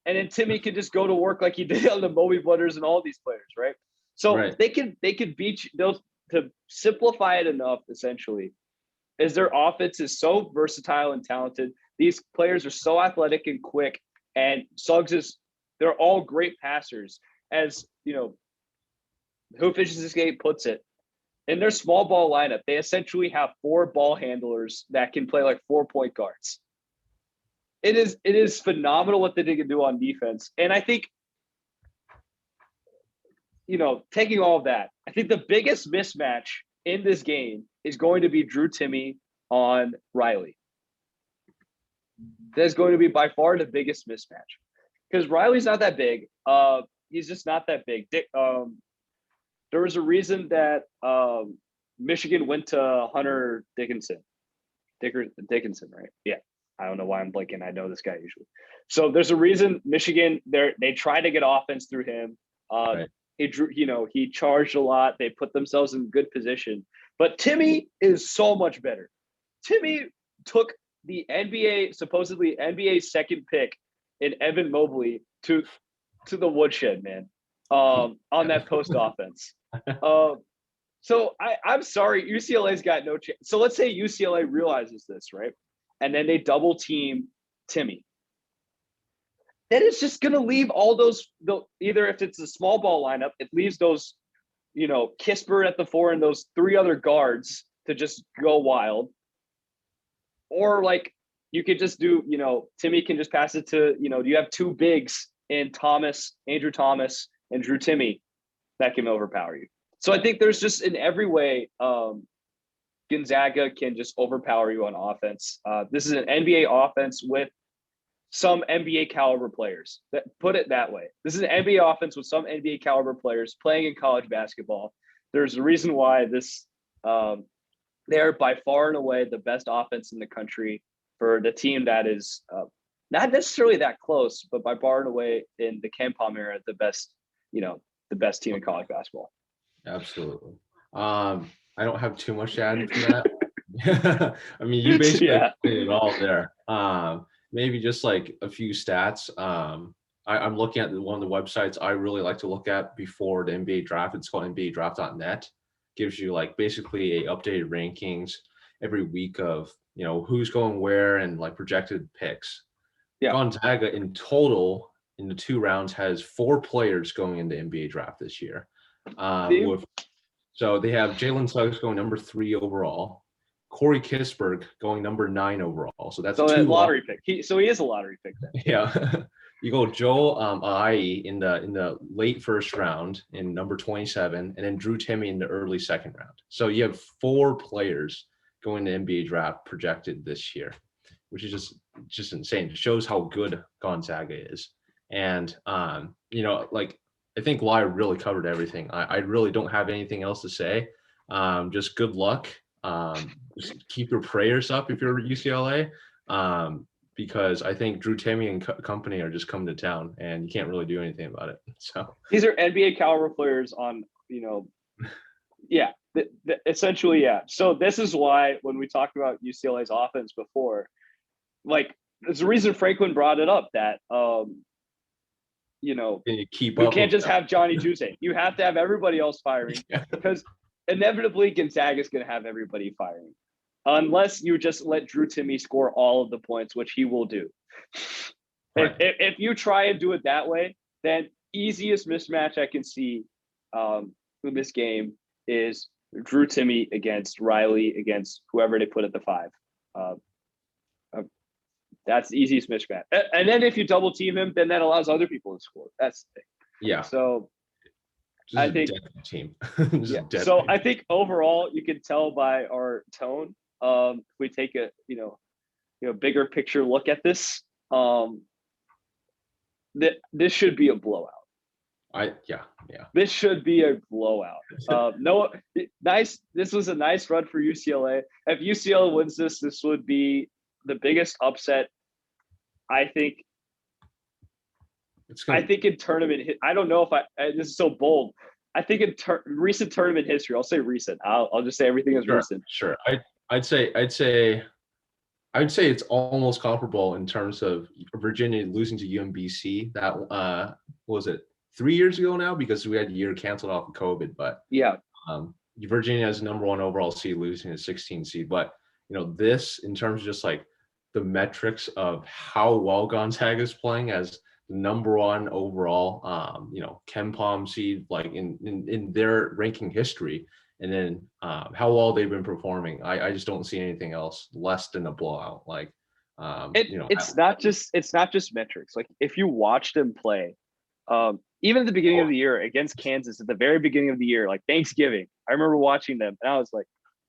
And then Timme can just go to work like he did on the Moby Butters and all these players, right? So they can beat you. To simplify it enough, essentially, is their offense is so versatile and talented. These players are so athletic and quick, and they're all great passers. As Who Fishes Escape puts it, in their small ball lineup, they essentially have 4 ball handlers that can play like 4-point guards. It is phenomenal what they can do on defense. And I think, taking all of that, I think the biggest mismatch in this game is going to be Drew Timme on Riley. That is going to be by far the biggest mismatch because Riley's not that big. He's just not that big. There was a reason that Michigan went to Hunter Dickinson, right? Yeah. I don't know why I'm blanking. I know this guy usually. So there's a reason Michigan, they try to get offense through him. He charged a lot. They put themselves in good position. But Timme is so much better. Timme took the supposedly NBA second pick in Evan Mobley to the woodshed, man, on that post offense. So I'm sorry, UCLA's got no chance. So let's say UCLA realizes this, right? And then they double team Timme. Then it's just going to leave all those, either if it's a small ball lineup, it leaves those, Kispert at the 4 and those 3 other guards to just go wild. Or like you could just do, Timme can just pass it to, you have 2 bigs in Andrew Thomas and Drew Timme that can overpower you. So I think there's just in every way, Gonzaga can just overpower you on offense. This is an NBA offense with some NBA caliber players. Put it that way. This is an NBA offense with some NBA caliber players playing in college basketball. There's a reason why they're by far and away the best offense in the country for the team that is not necessarily that close, but by far and away in the Ken Palm era, the best team in college basketball. Absolutely. I don't have too much to add to that. I mean, you basically did it all there. Maybe just like a few stats. I'm looking at one of the websites I really like to look at before the NBA draft. It's called NBADraft.net. Gives you like basically a updated rankings every week of, you know, who's going where and like projected picks. Yeah. Gonzaga in total in the 2 rounds has 4 players going in the NBA draft this year. So they have Jalen Suggs going number 3 overall, Corey Kispert going number 9 overall. So that's so 2 that lottery pick. He is a lottery pick then. Yeah. You go Joel Ai in the late first round in number 27, and then Drew Timme in the early second round. So you have 4 players going to NBA draft projected this year, which is just insane. It shows how good Gonzaga is. And you know, like I think Laya really covered everything. I really don't have anything else to say. Just good luck. Just keep your prayers up if you're UCLA. Because I think Drew Timme and company are just coming to town, and you can't really do anything about it. So these are NBA caliber players on, you know, yeah, essentially, yeah. So this is why when we talked about UCLA's offense before, like there's a reason Franklin brought it up that you know, can you keep you up? can't just have Johnny Juzang. You have to have everybody else firing because inevitably Gonzaga is going to have everybody firing. Unless you just let Drew Timme score all of the points, which he will do. Right. If you try and do it that way, then easiest mismatch I can see in this game is Drew Timme against Riley against whoever they put at the 5. That's the easiest mismatch. And then if you double team him, then that allows other people to score. That's the thing. Yeah. So just I think team. yeah. So I think overall you can tell by our tone. If we take a bigger picture look at this, this should be a blowout. Yeah. This should be a blowout. Nice. This was a nice run for UCLA. If UCLA wins this would be the biggest upset. I think. I think in tournament. I don't know if this is so bold. I think in recent tournament history, I'll say recent. I'll just say everything is recent. Sure. I'd say it's almost comparable in terms of Virginia losing to UMBC. That what was it 3 years ago now, because we had a year canceled off of COVID. But yeah, Virginia has number 1 overall seed losing a 16 seed. But you know, this in terms of just like the metrics of how well Gonzaga is playing as the number 1 overall, you know, KenPom seed, like in their ranking history. And then how well they've been performing. I just don't see anything else less than a blowout. Like, you know, it's not just metrics. Like if you watch them play, even at the beginning of the year against Kansas, at the very beginning of the year, like Thanksgiving, I remember watching them and I was like,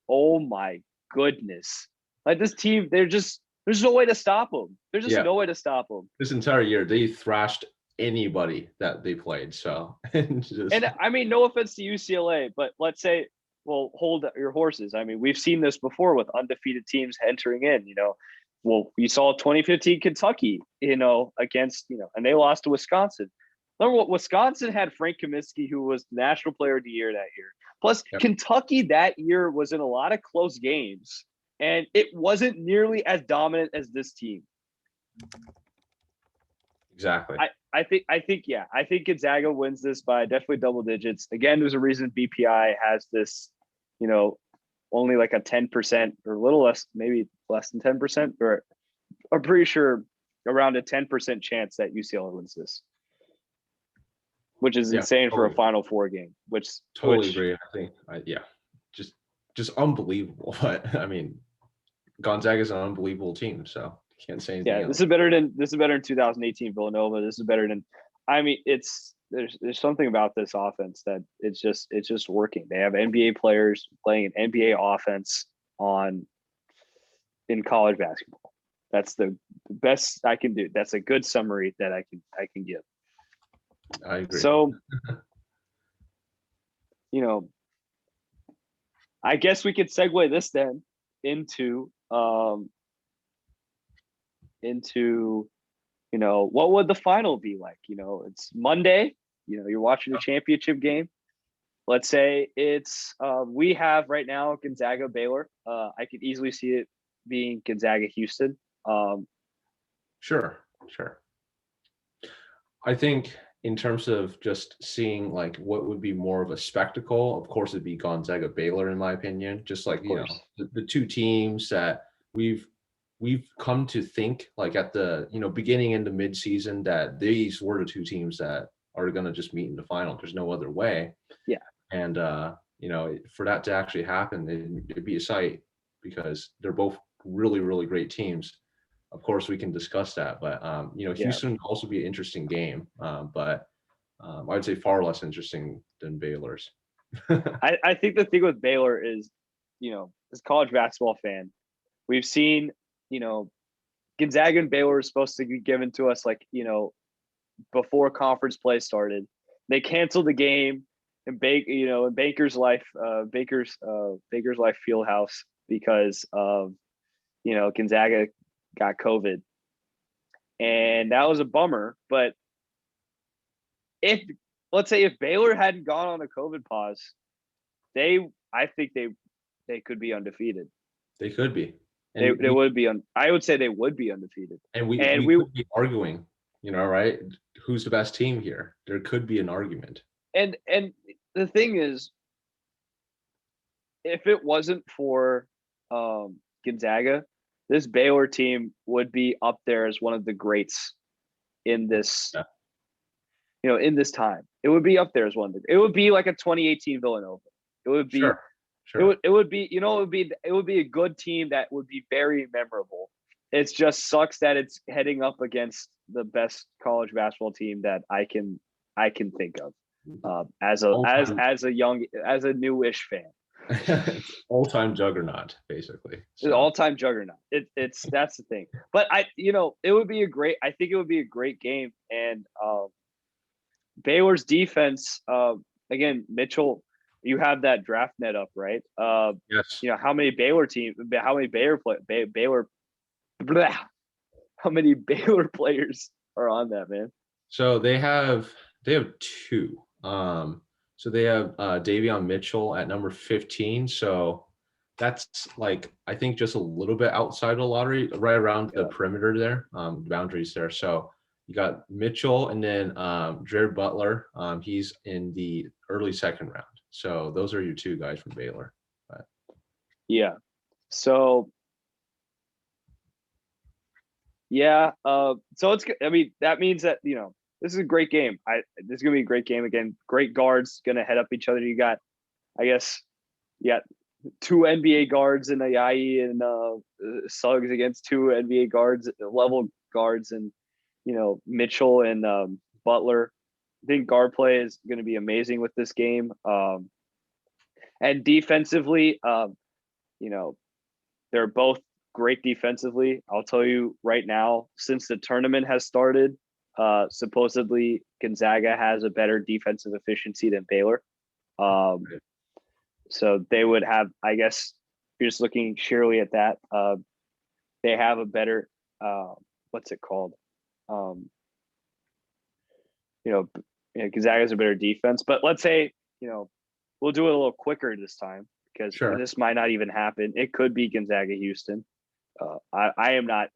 oh my goodness. Like this team, there's no way to stop them. There's just no way to stop them. This entire year, they thrashed anybody that they played. So, and I mean, no offense to UCLA, but let's say, well, hold your horses. I mean, we've seen this before with undefeated teams entering in, you know. Well, we saw 2015 Kentucky, you know, against, you know, and they lost to Wisconsin. Remember what Wisconsin had Frank Kaminsky, who was National Player of the Year that year. Plus, Kentucky that year was in a lot of close games, and it wasn't nearly as dominant as this team. Exactly. I think Gonzaga wins this by definitely double digits. Again, there's a reason BPI has this, you know, only like a 10% or a little less, maybe less than 10%, or I'm pretty sure around a 10% chance that UCLA wins this, which is insane for a Final Four game. Agree. I think, just unbelievable. But I mean, Gonzaga is an unbelievable team, so can't say anything else. This is better than 2018 Villanova. This is better than. I mean, there's something about this offense that it's just working. They have NBA players playing an NBA offense in college basketball. That's the best I can do. That's a good summary that I can give. I agree. So, you know, I guess we could segue this then into you know, what would the final be like? You know, it's Monday, you know, you're watching the championship game. Let's say it's we have right now Gonzaga Baylor. I could easily see it being Gonzaga Houston. Sure. I think in terms of just seeing like what would be more of a spectacle, of course it'd be Gonzaga Baylor in my opinion. Just like, Of course. the two teams that we've come to think like at the, beginning into mid-season that these were the two teams that are going to just meet in the final. There's no other way. Yeah. And for that to actually happen, it'd be a sight because they're both really, really great teams. Of course, we can discuss that, but Yeah. Houston would also be an interesting game, but I would say far less interesting than Baylor's. I think the thing with Baylor is, as a college basketball fan, we've seen, Gonzaga and Baylor were supposed to be given to us like, before conference play started. They canceled the game in Baker's Life Fieldhouse because of, Gonzaga got COVID. And that was a bummer. But let's say if Baylor hadn't gone on a COVID pause, I think they could be undefeated. They could be. And they would be I would say they would be undefeated. And we could be arguing, right? Who's the best team here? There could be an argument. And the thing is, if it wasn't for Gonzaga, this Baylor team would be up there as one of the greats in this, in this time. It would be up there as one of the. It would be like a 2018 Villanova. It would be. Sure. It would be, it would be a good team that would be very memorable. It just sucks that it's heading up against the best college basketball team that I can think of as a newish fan. All-time juggernaut, basically. So. All-time juggernaut. It's that's the thing. But I think it would be a great game. And Baylor's defense, again, Mitchell. You have that draft net up, right? Yes. How many Baylor players are on that, man? So they have two. So they have Davion Mitchell at number 15. So that's like, I think just a little bit outside the lottery, right around the perimeter there, boundaries there. So you got Mitchell and then Jared Butler. He's in the early second round. So those are your two guys from Baylor. But. Yeah. So yeah. So it's. I mean, that means that this is a great game. This is gonna be a great game again. Great guards gonna head up each other. You got, I guess, two NBA guards in Ayayi and Suggs against two NBA guards, level guards, and Mitchell and Butler. I think guard play is going to be amazing with this game. And defensively, they're both great defensively. I'll tell you right now, since the tournament has started, supposedly Gonzaga has a better defensive efficiency than Baylor. So they would have, I guess, if you're just looking sheerly at that, they have a better, what's it called? Gonzaga has a better defense, but let's say, we'll do it a little quicker this time because this might not even happen. It could be Gonzaga Houston. I am not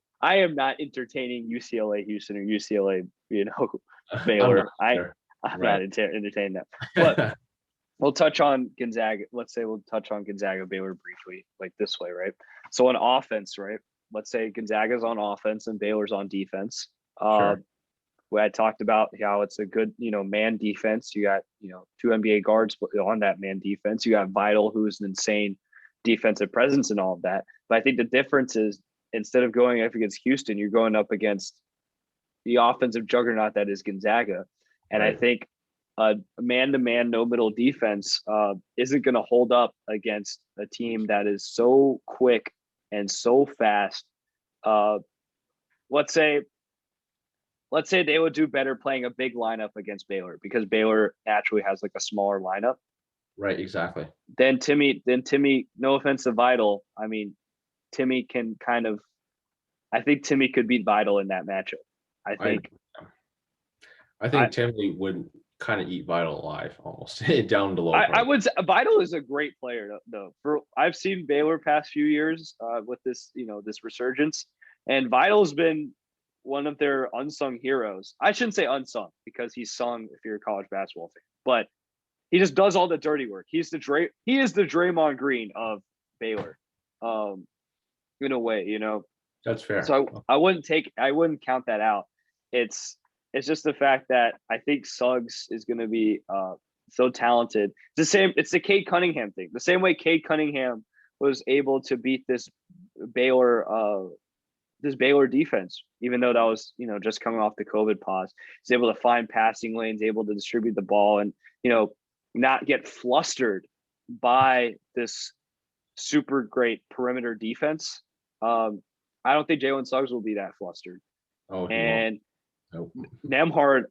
entertaining UCLA Houston or UCLA, Baylor. I'm not entertaining that. But we'll touch on Gonzaga. Let's say we'll touch on Gonzaga Baylor briefly, like this way, right? So on offense, right? Let's say Gonzaga's on offense and Baylor's on defense. Where I talked about how it's a good, man defense. You got, two NBA guards on that man defense. You got Vital, who's an insane defensive presence and all of that. But I think the difference is instead of going up against Houston, you're going up against the offensive juggernaut that is Gonzaga. And I think a man-to-man, no-middle defense isn't going to hold up against a team that is so quick and so fast. Let's say they would do better playing a big lineup against Baylor because Baylor naturally has like a smaller lineup. Right, exactly. Then Timmy, no offense to Vital. I mean, Timmy can I think Timmy could beat Vital in that matchup. I think Timmy would kind of eat Vital alive almost down to low. I would say Vital is a great player though. I've seen Baylor past few years with this, this resurgence, and Vital's been one of their unsung heroes. I shouldn't say unsung because he's sung if you're a college basketball fan, but he just does all the dirty work. He is the Draymond Green of Baylor, in a way, you know. That's fair. So I wouldn't count that out. It's just the fact that I think Suggs is going to be so talented. It's the Cade Cunningham thing. The same way Cade Cunningham was able to beat this Baylor defense, even though that was, you know, just coming off the COVID pause. He's able to find passing lanes, able to distribute the ball, and, you know, not get flustered by this super great perimeter defense. I don't think Jalen Suggs will be that flustered. Oh, and nope. Nembhard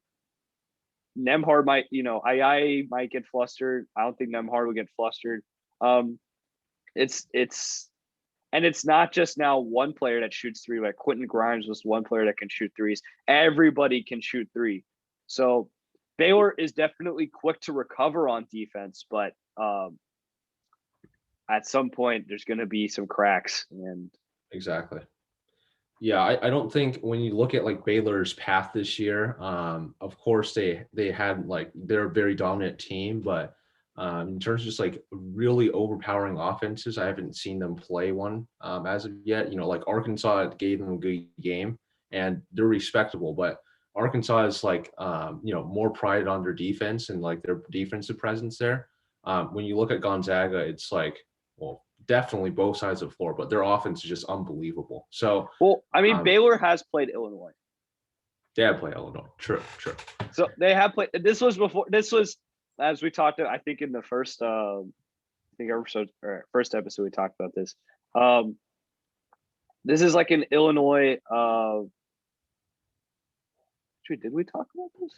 might, you know, I might get flustered. I don't think Nembhard will get flustered. It's not just now one player that shoots three. Like Quentin Grimes was one player that can shoot threes. Everybody can shoot three. So Baylor is definitely quick to recover on defense, but at some point there's going to be some cracks. And exactly. Yeah, I don't think when you look at like Baylor's path this year, of course they had like they're a very dominant team, but in terms of just like really overpowering offenses, I haven't seen them play one as of yet. You know, like Arkansas gave them a good game and they're respectable, but Arkansas is like you know, more prided on their defense and like their defensive presence there. When you look at Gonzaga, it's like, well, definitely both sides of the floor, but their offense is just unbelievable. So, well, I mean, Baylor has played Illinois. They have played Illinois. True. So they have played. This was as we talked about, I think in the first first episode we talked about this. This is like an Illinois. Actually, did we talk about this?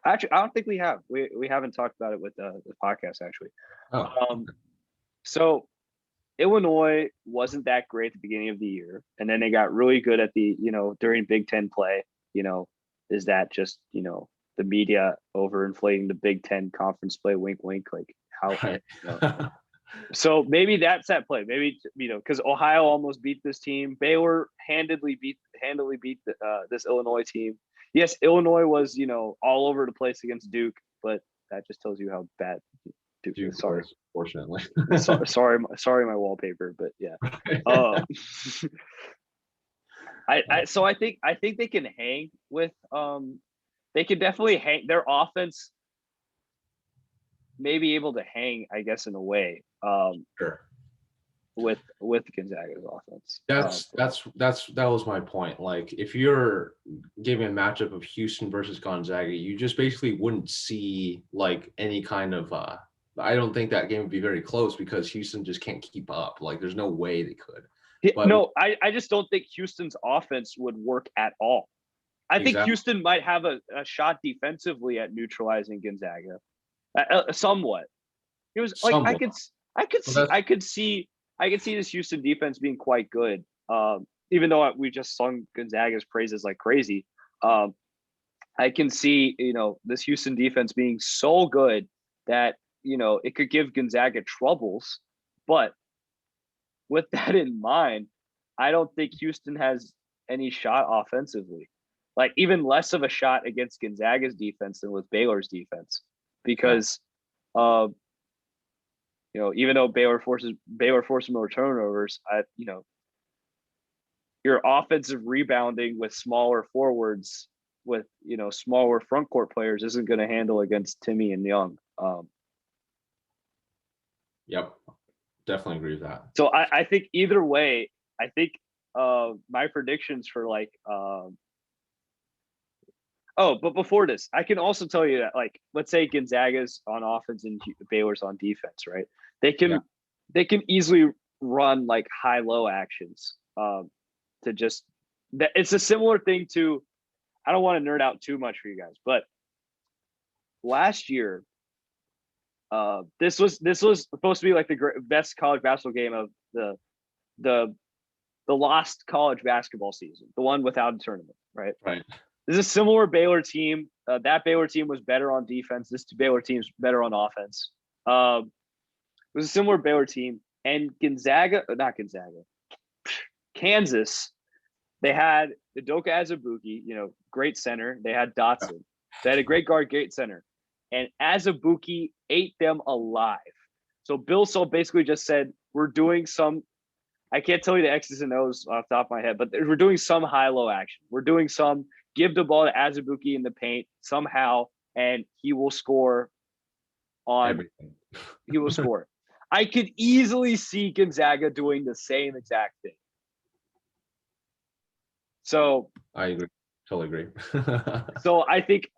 Actually, I don't think we have. We haven't talked about it with the podcast actually. Oh. So Illinois wasn't that great at the beginning of the year, and then they got really good at the, you know, during Big Ten play. You know, is that just, you know, the media overinflating the Big Ten conference play? Wink, wink. Like how? Right. You know. So maybe that's that play. Maybe, you know, because Ohio almost beat this team. Baylor handily beat this Illinois team. Yes, Illinois was, you know, all over the place against Duke, but that just tells you how bad Duke is. Sorry. Fortunately. sorry, my wallpaper, but yeah. So I think they can hang with they can definitely hang. Their offense may be able to hang, I guess, in a way. Sure. With Gonzaga's offense. That was my point. Like if you're giving a matchup of Houston versus Gonzaga, you just basically wouldn't see like any kind of I don't think that game would be very close because Houston just can't keep up. Like there's no way they could. But, no, I just don't think Houston's offense would work at all. I think Houston might have a shot defensively at neutralizing Gonzaga, somewhat. It was like somewhat. I could see this Houston defense being quite good. Even though we just sung Gonzaga's praises like crazy. I can see, you know, this Houston defense being so good that, you know, it could give Gonzaga troubles. But with that in mind, I don't think Houston has any shot offensively. Like even less of a shot against Gonzaga's defense than with Baylor's defense, because you know, even though Baylor forces more turnovers, you know, your offensive rebounding with smaller forwards, with, you know, smaller front court players isn't going to handle against Timmy and Young. Yep, definitely agree with that. So I think either way, I think my predictions for like but before this, I can also tell you that, like, let's say Gonzaga's on offense and Baylor's on defense, right? They can easily run like high-low actions to just that. It's a similar thing to, I don't want to nerd out too much for you guys, but last year, this was supposed to be like the best college basketball game of the lost college basketball season, the one without a tournament, right? Right. This is a similar Baylor team. That Baylor team was better on defense. This Baylor team's better on offense. It was a similar Baylor team, and Kansas They had Udoka Azubuike, great center. They had Dotson. They had a great guard, great center. And Azubuike ate them alive. So Bill Self basically just said, we're doing some, I can't tell you the X's and O's off the top of my head, but we're doing some high-low action. We're doing some give the ball to Azubuike in the paint somehow, and he will score Everything. he will score. I could easily see Gonzaga doing the same exact thing. So I agree. Totally agree. so I think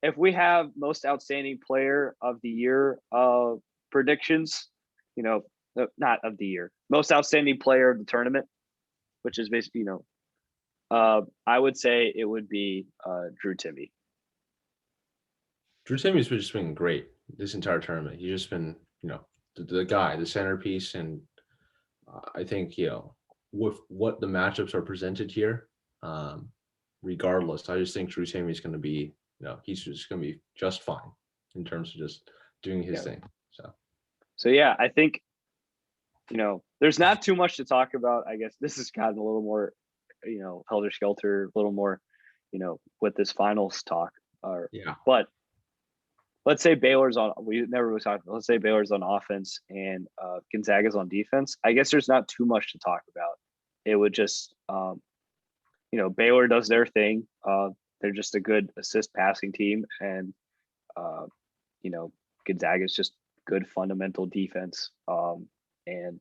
if we have most outstanding player of the year predictions, not of the year, most outstanding player of the tournament, which is basically, I would say it would be Drew Timme. Drew Timme's just been great this entire tournament. He's just been, the guy, the centerpiece, and I think, with what the matchups are presented here, regardless, I just think Drew Timme is going to be, he's just going to be just fine in terms of just doing his thing. So yeah, I think, there's not too much to talk about. I guess this has gotten a little more, helter skelter, a little more, with this finals talk. But let's say Baylor's on. We never really talked. Let's say Baylor's on offense and Gonzaga's on defense. I guess there's not too much to talk about. It would just, Baylor does their thing. They're just a good assist passing team, and Gonzaga's just good fundamental defense. And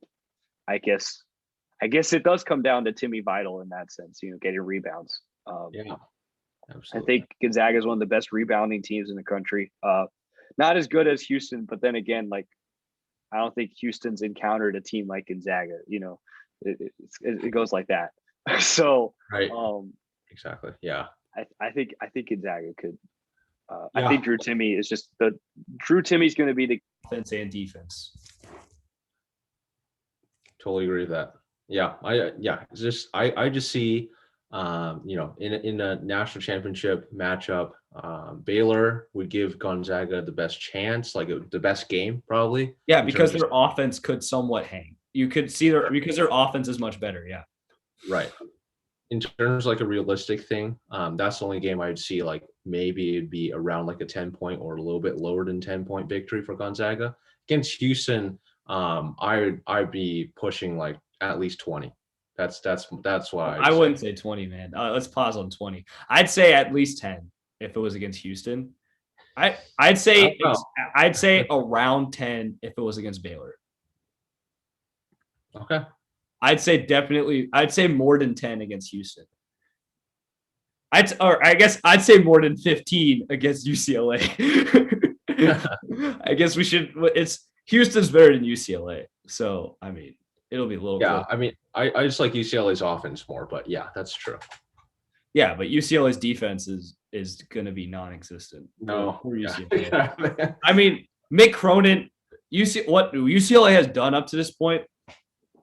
I guess it does come down to Timme Vital in that sense, getting rebounds. yeah, I absolutely. think Gonzaga is one of the best rebounding teams in the country. Not as good as Houston, but then again, I don't think Houston's encountered a team like Gonzaga. It goes like that. So right, exactly, yeah. I think Gonzaga could. I think Drew Timme is just Drew Timme's going to be the offense and defense. Totally agree with that. Yeah, it's just I just see, in a national championship matchup, Baylor would give Gonzaga the best chance, the best game probably. Yeah, because their offense could somewhat hang. You could see because their offense is much better. Yeah, right. In terms of a realistic thing, that's the only game I'd see maybe it'd be around a 10-point or a little bit lower than 10-point victory for Gonzaga. Against Houston, I'd be pushing at least 20. That's why I wouldn't say 20, man. Let's pause on 20. I'd say at least 10 if it was against Houston. I'd say around 10 if it was against Baylor. Okay. I'd say more than 10 against Houston. I guess I'd say more than 15 against UCLA. I guess we should. Houston's better than UCLA, so I mean it'll be a little. Yeah, close. I mean I just like UCLA's offense more, but yeah, that's true. Yeah, but UCLA's defense is going to be non-existent. No, for UCLA. I mean Mick Cronin, what UCLA has done up to this point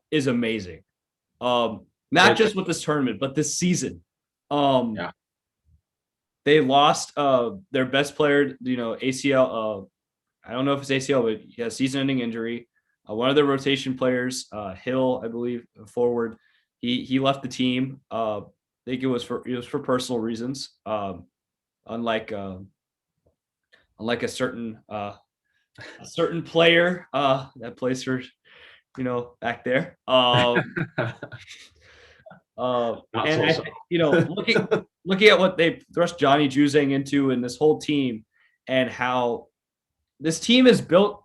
is amazing. Not just with this tournament, but this season. They lost their best player, ACL. I don't know if it's ACL, but he has season-ending injury. One of their rotation players, Hill, I believe, forward, he left the team. I think it was for personal reasons. Unlike a certain player that plays for, back there. Looking at what they thrust Johnny Juzang into and this whole team, and how this team is built,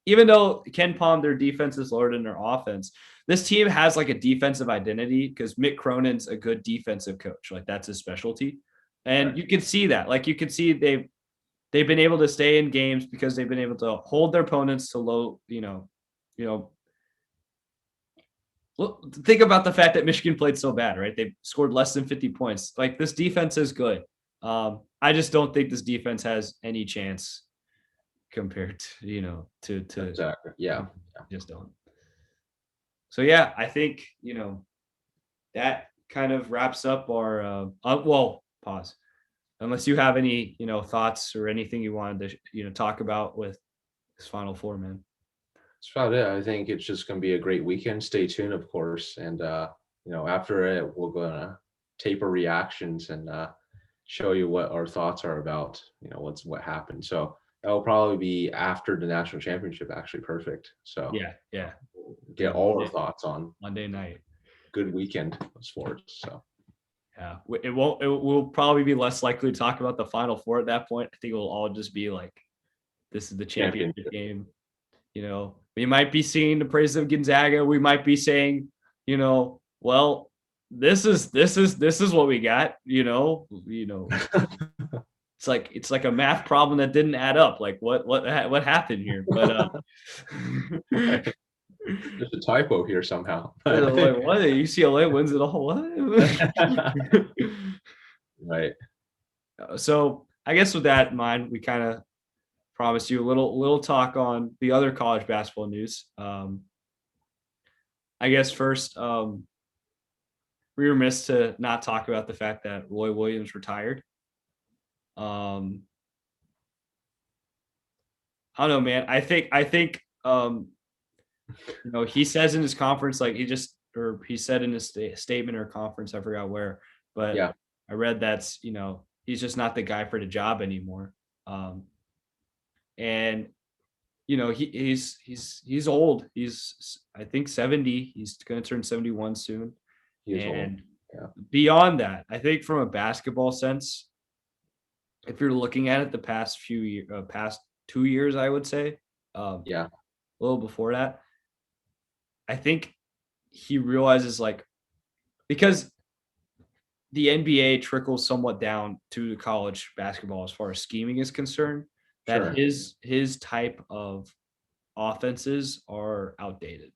even though Ken Palm, their defense is lower than their offense, this team has a defensive identity because Mick Cronin's a good defensive coach. That's his specialty. And right. You can see that. You can see they've been able to stay in games because they've been able to hold their opponents to low, think about the fact that Michigan played so bad, right? They scored less than 50 points. This defense is good. I just don't think this defense has any chance compared to, to exactly. Yeah. Just don't. So yeah, I think, that kind of wraps up our, pause. Unless you have any, thoughts or anything you wanted to, talk about with this Final Four, man. That's about it. I think it's just going to be a great weekend. Stay tuned, of course. And after it, we're gonna tape our reactions and show you what our thoughts are about, what happened. So that will probably be after the national championship. Actually, perfect. So Yeah. get all our thoughts on Monday night. good weekend of sports. So yeah, it will probably be less likely to talk about the Final Four at that point. I think it will all just be like, this is the championship game. We might be singing the praises of Gonzaga. We might be saying, well, this is what we got. It's like a math problem that didn't add up. Like what happened here? But there's a typo here somehow. like, what? UCLA wins it all. What? Right. So I guess with that in mind, we kind of promised you a little talk on the other college basketball news. I guess first, we were remiss to not talk about the fact that Roy Williams retired. I don't know, man. I think he says in his conference, like he said in his statement or conference, I forgot where, but yeah, I read that's he's just not the guy for the job anymore. And he's old. He's I think 70. He's going to turn 71 soon. he is and old. Yeah. Beyond that, I think from a basketball sense, if you're looking at it the past 2 years, I would say, a little before that, I think he realizes, like, because the NBA trickles somewhat down to college basketball as far as scheming is concerned, that his type of offenses are outdated.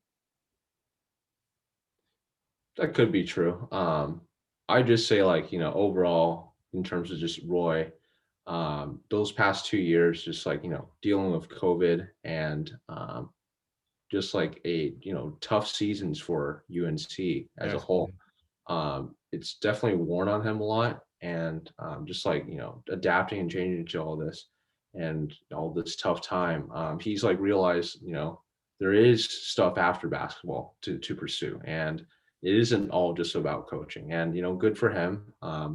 That could be true. I just say, like, overall, in terms of just Roy, those past 2 years, just like, dealing with COVID and just like tough seasons for UNC as a whole. It's definitely worn on him a lot, and just like adapting and changing to all this and all this tough time. He's like realized there is stuff after basketball to pursue, and it isn't all just about coaching. And good for him. I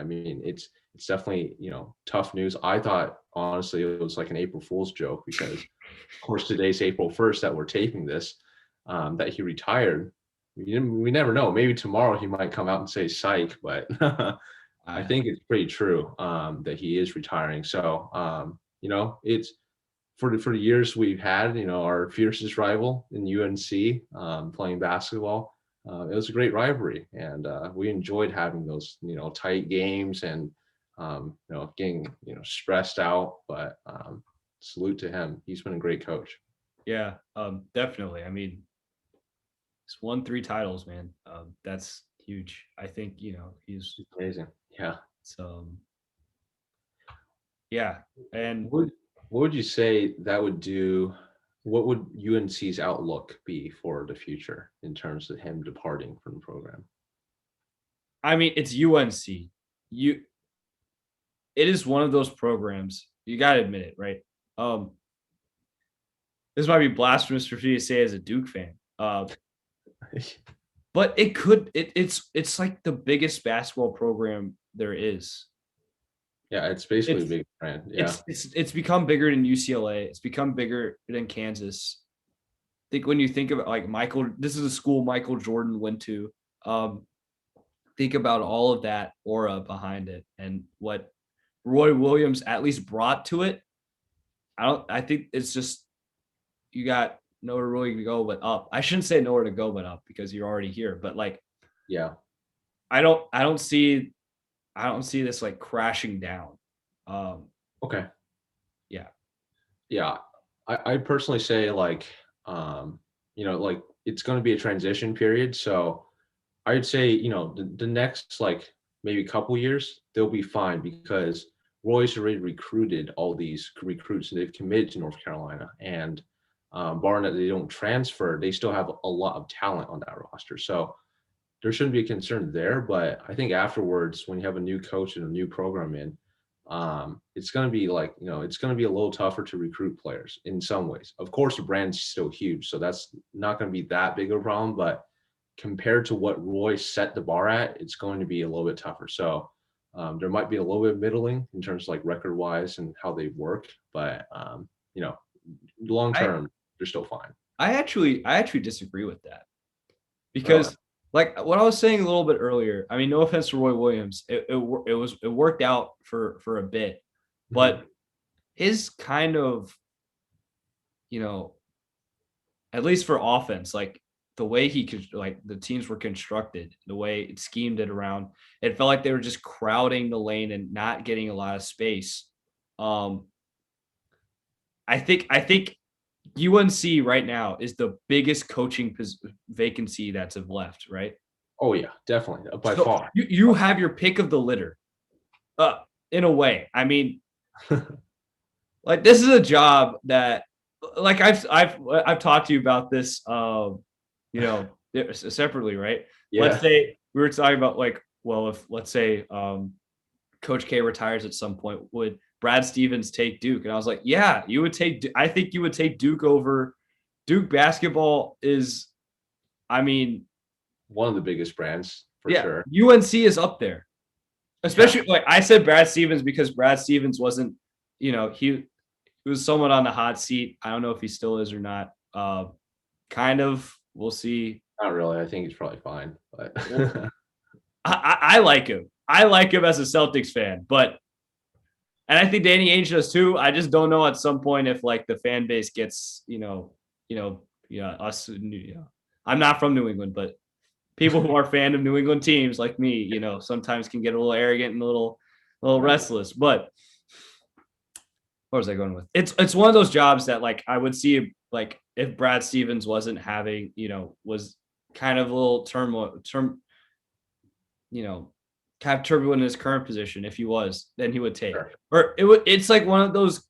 mean, it's definitely tough news. I thought honestly it was like an April Fool's joke because of course today's April 1st that we're taping this, that he retired. We never know. Maybe tomorrow he might come out and say psych, but I think it's pretty true that he is retiring. So it's for the years we've had, our fiercest rival in UNC playing basketball. It was a great rivalry, and we enjoyed having those tight games and getting stressed out. But salute to him. He's been a great coach. Yeah, definitely. I mean, he's won 3 titles, man. That's huge. I think he's amazing. Yeah. So yeah. And what would you say that would do? What would UNC's outlook be for the future in terms of him departing from the program? I mean, it's UNC. It is one of those programs. You got to admit it, right? This might be blasphemous for me to say as a Duke fan. But it's like the biggest basketball program there is. Yeah, it's basically a big brand. Yeah. It's become bigger than UCLA. It's become bigger than Kansas. I think when you think about like this is a school Michael Jordan went to. Think about all of that aura behind it and what Roy Williams at least brought to it. I think it's just you got nowhere really to go but up. I shouldn't say nowhere to go but up because you're already here. But like, yeah, I don't see this like crashing down. Okay. Yeah. Yeah. I personally say like, like it's going to be a transition period. So I'd say, the next like maybe couple years, they'll be fine because Roy's already recruited all these recruits and they've committed to North Carolina. And barring that they don't transfer, they still have a lot of talent on that roster. So there shouldn't be a concern there. But I think afterwards, when you have a new coach and a new program in, it's going to be like, it's going to be a little tougher to recruit players in some ways. Of course, the brand's still huge, so that's not going to be that big of a problem. But compared to what Roy set the bar at, it's going to be a little bit tougher. So there might be a little bit of middling in terms of like record wise and how they work, but you know, long term they're still fine. I actually disagree with that Really? because like what I was saying a little bit earlier, I mean, no offense to Roy Williams, it worked out for a bit, but his kind of, you know, at least for offense, like the way he could, like the teams were constructed, the way it schemed it around, it felt like they were just crowding the lane and not getting a lot of space. I think UNC right now is the biggest coaching vacancy that's left, right? Oh yeah, definitely by So far. You have your pick of the litter, in a way. I mean, like this is a job that, like I've talked to you about this, you know, separately, right? Yeah. Let's say we were talking about like, well, if let's say Coach K retires at some point, would Brad Stevens take Duke? And I was like, yeah, you would take. I think you would take Duke over. Duke basketball is, I mean, one of the biggest brands for sure. UNC is up there, especially like I said Brad Stevens because Brad Stevens wasn't, you know, he was somewhat on the hot seat. I don't know if he still is or not. Kind of. We'll see. Not really. I think he's probably fine. But I like him. I like him as a Celtics fan, but and I think Danny Ainge does too. I just don't know at some point if like the fan base gets, us. I'm not from New England, but people who are fan of New England teams like me, you know, sometimes can get a little arrogant and a little restless. But what was I going with? It's one of those jobs that like I would see like if Brad Stevens wasn't having, you know, was kind of a little kind of turbulent in his current position. If he was, then he would take. Sure. Or it's like one of those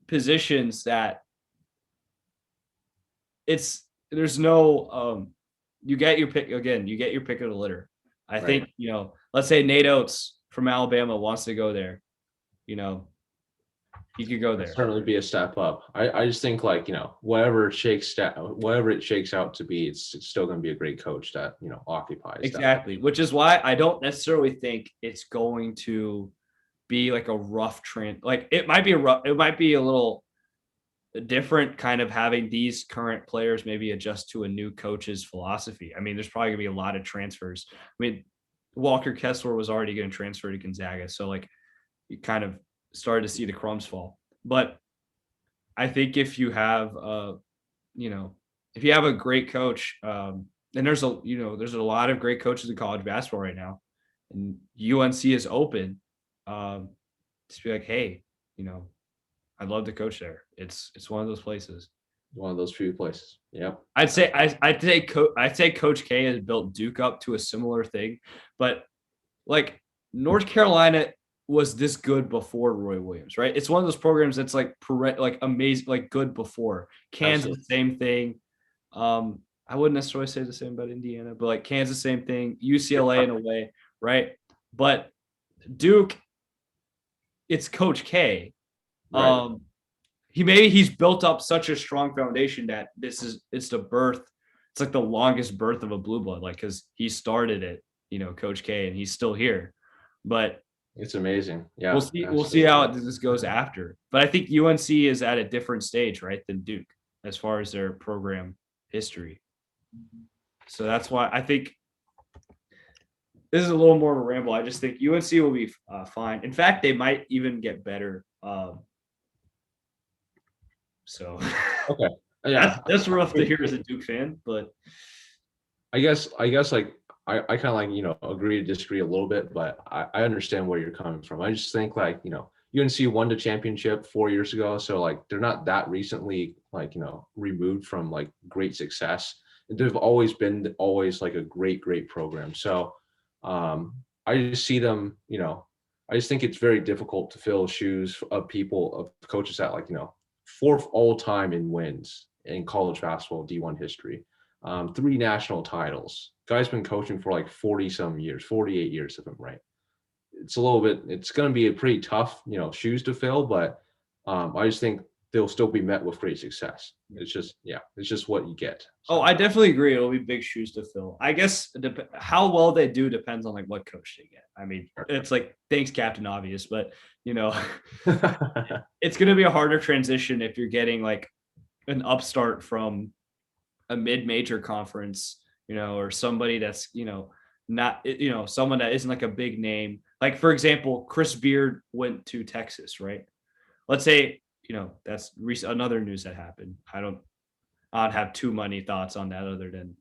positions that there's no you get your pick again. You get your pick of the litter. I think, you know, let's say Nate Oates from Alabama wants to go there. You know, he could go there. Certainly be a step up. I just think like, you know, whatever it shakes out to be, it's still going to be a great coach that, you know, occupies. Exactly. Which is why I don't necessarily think it's going to be like a rough trend. Like it might be a little different kind of having these current players maybe adjust to a new coach's philosophy. I mean, there's probably gonna be a lot of transfers. I mean, Walker Kessler was already going to transfer to Gonzaga. So like you kind of started to see the crumbs fall. But I think if you have if you have a great coach, and there's a lot of great coaches in college basketball right now, and UNC is open, to be like, hey, you know, I'd love to coach there. It's one of those places. One of those few places. Yep. I'd say Coach K has built Duke up to a similar thing, but like North Carolina was this good before Roy Williams, right? It's one of those programs that's like amazing, like good before. Kansas, absolutely. Same thing. I wouldn't necessarily say the same about Indiana, but like Kansas, same thing. UCLA in a way, right? But Duke, it's Coach K. Right. He's built up such a strong foundation that it's the birth. It's like the longest birth of a blue blood, like because he started it, you know, Coach K, and he's still here. But it's amazing. Yeah, we'll see. Absolutely. We'll see how this goes after. But I think UNC is at a different stage, right, than Duke as far as their program history. So that's why I think this is a little more of a ramble. I just think UNC will be fine. In fact, they might even get better. So okay, yeah, that's rough to hear as a Duke fan, but I guess like I kind of like, you know, agree to disagree a little bit, but I understand where you're coming from. I just think like, you know, UNC won the championship 4 years ago, so like they're not that recently like, you know, removed from like great success. They've always been like a great program. So I just see them, you know, I just think it's very difficult to fill shoes of coaches that like, you know, 4th all time in wins in college basketball D1 history, 3 national titles. Guy's been coaching for like 40 some years, 48 years of him, right? It's going to be a pretty tough, you know, shoes to fill, but I just think they'll still be met with great success. It's just what you get. Oh, I definitely agree. It'll be big shoes to fill. I guess how well they do depends on like what coach they get. I mean, it's like thanks, Captain Obvious, but it's going to be a harder transition if you're getting like an upstart from a mid-major conference, or somebody that's not someone that isn't like a big name. Like for example, Chris Beard went to Texas, right? Let's say that's another news that happened. I don't have too many thoughts on that other than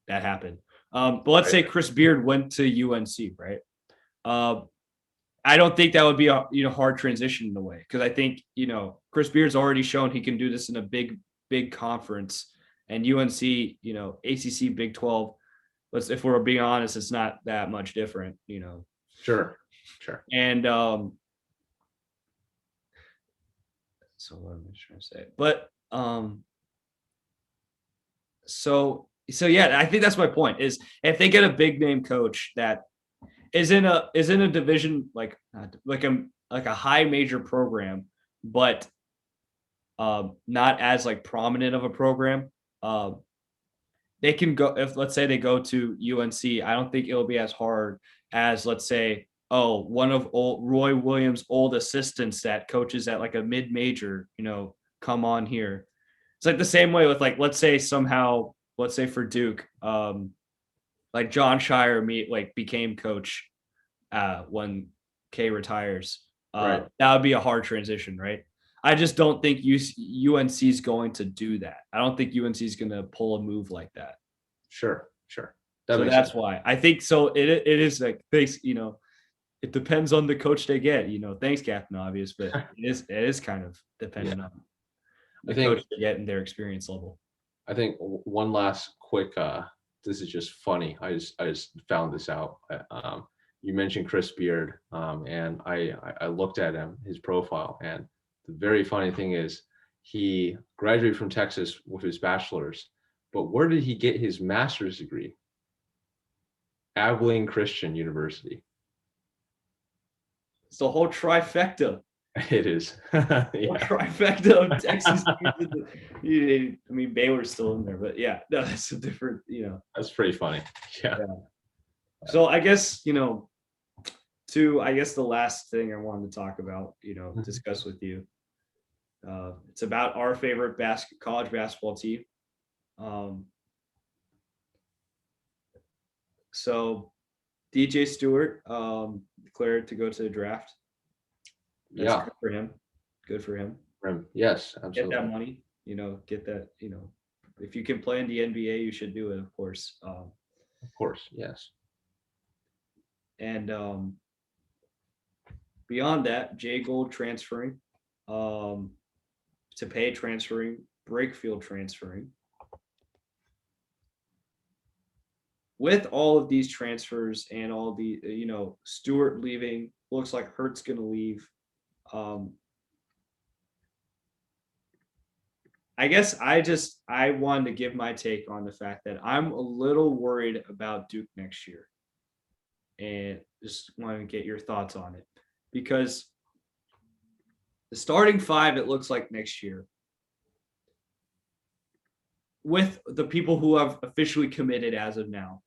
that happened. But let's say Chris Beard went to UNC, right? I don't think that would be a hard transition in a way, because I think Chris Beard's already shown he can do this in a big conference, and UNC ACC Big 12. If we're being honest, it's not that much different, Sure. And so what am I trying to say? But so yeah, I think that's my point. Is if they get a big name coach that is in a division like a high major program, but not as like prominent of a program, they can go. If let's say they go to UNC, I don't think it'll be as hard as, let's say, one of Roy Williams' old assistants that coaches at like a mid-major, come on here. It's like the same way with let's say for Duke, like John Shire became coach when K retires. Right. That would be a hard transition, right? I just don't think UNC is going to do that. I don't think UNC is going to pull a move like that. Sure. So that's why I think so. It is like thanks, it depends on the coach they get. Thanks, Captain Obvious, but it is kind of dependent on the coach they get and their experience level. I think one last quick. This is just funny. I just found this out. You mentioned Chris Beard, and I looked at his profile, and the very funny thing is he graduated from Texas with his bachelor's, but where did he get his master's degree? Abilene Christian University. It's the whole trifecta. It is. Yeah. Trifecta of Texas. I mean, Baylor's still in there, but yeah, no, that's a different, That's pretty funny. Yeah. So I guess, the last thing I wanted to talk about, discuss with you. It's about our favorite college basketball team. So DJ Stewart declared to go to the draft. That's good for him. Yes, absolutely. Get that money, get that, if you can play in the NBA, you should do it, of course. Of course, yes. And beyond that, Jay Gold transferring, to pay transferring, Brakefield transferring. With all of these transfers and all the, Stewart leaving, looks like Hurt's going to leave. I guess I wanted to give my take on the fact that I'm a little worried about Duke next year, and just wanted to get your thoughts on it, because the starting five, it looks like next year, with the people who have officially committed as of now,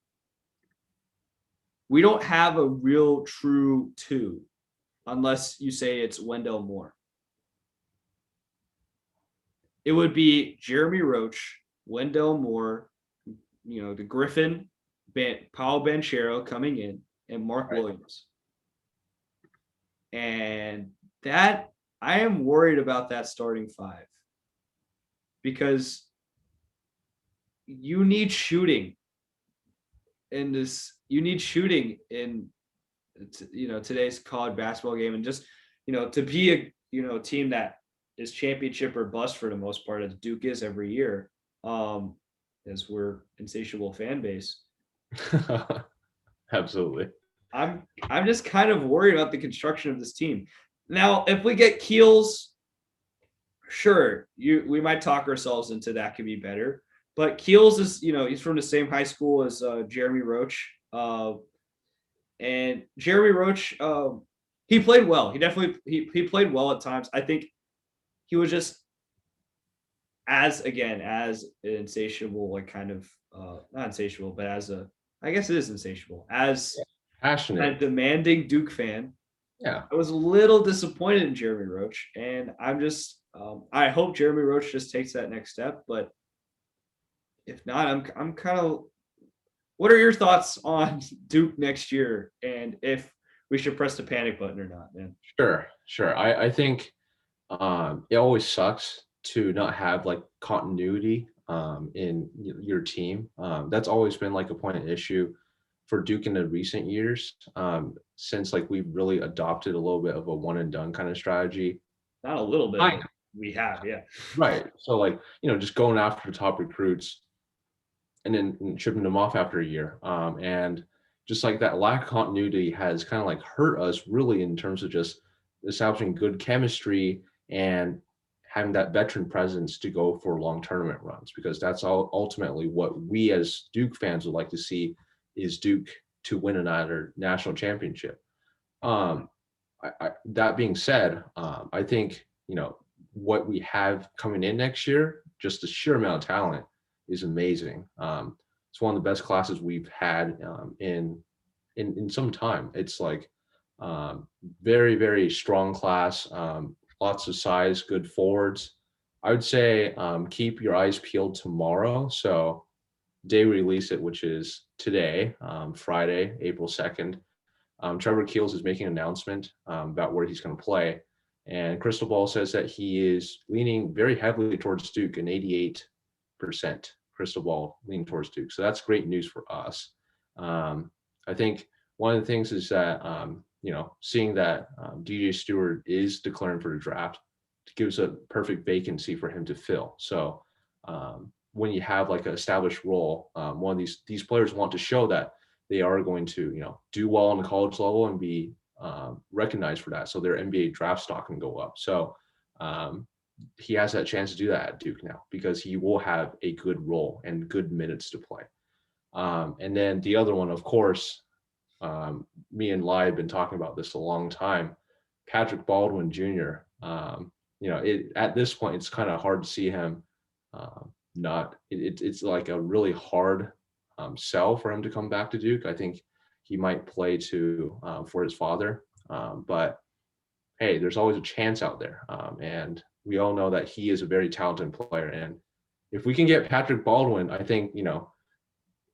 we don't have a real true two, unless you say it's Wendell Moore. It would be Jeremy Roach, Wendell Moore, the Griffin, Paolo Banchero coming in, and Mark Williams. And that, I am worried about that starting five, because you need shooting in this. You need shooting in, today's college basketball game, and just, to be a, team that is championship or bust for the most part, as Duke is every year, as we're insatiable fan base. Absolutely. I'm just kind of worried about the construction of this team. Now, if we get Keels, sure, we might talk ourselves into that could be better. But Keels is, he's from the same high school as Jeremy Roach. And Jeremy Roach, he played well. He definitely he played well at times. I think he was just as insatiable, like kind of not insatiable, but I guess it is insatiable, as a Passionate. demanding Duke fan. Yeah. I was a little disappointed in Jeremy Roach, and I'm just I hope Jeremy Roach just takes that next step. But if not, I'm kind of. What are your thoughts on Duke next year, and if we should press the panic button or not, man? Sure. I think it always sucks to not have like continuity in your team. That's always been like a point of issue for Duke in the recent years, since like we've really adopted a little bit of a one and done kind of strategy. Not a little bit. Kind of. We have, yeah. Right. So like, just going after the top recruits and then shipping them off after a year. And just like that lack of continuity has kind of like hurt us really in terms of just establishing good chemistry and having that veteran presence to go for long tournament runs, because that's all ultimately what we as Duke fans would like to see, is Duke to win another national championship. That being said, I think, what we have coming in next year, just the sheer amount of talent is amazing. It's one of the best classes we've had in some time. It's like very, very strong class, lots of size, good forwards. I would say keep your eyes peeled tomorrow. So day we release it, which is today, Friday, April 2nd. Trevor Keels is making an announcement about where he's going to play. And Crystal Ball says that he is leaning very heavily towards Duke, an 88% Crystal Ball leaning towards Duke. So that's great news for us. I think one of the things is that, seeing that DJ Stewart is declaring for the draft gives a perfect vacancy for him to fill. So when you have like an established role, one of these players want to show that they are going to, do well on the college level and be recognized for that. So their NBA draft stock can go up. So he has that chance to do that at Duke now, because he will have a good role and good minutes to play. And then the other one, of course, me and Laya have been talking about this a long time, Patrick Baldwin Jr. At this point, it's kind of hard to see him it's like a really hard sell for him to come back to Duke. I think he might play for his father, but hey, there's always a chance out there, and we all know that he is a very talented player. And if we can get Patrick Baldwin, I think,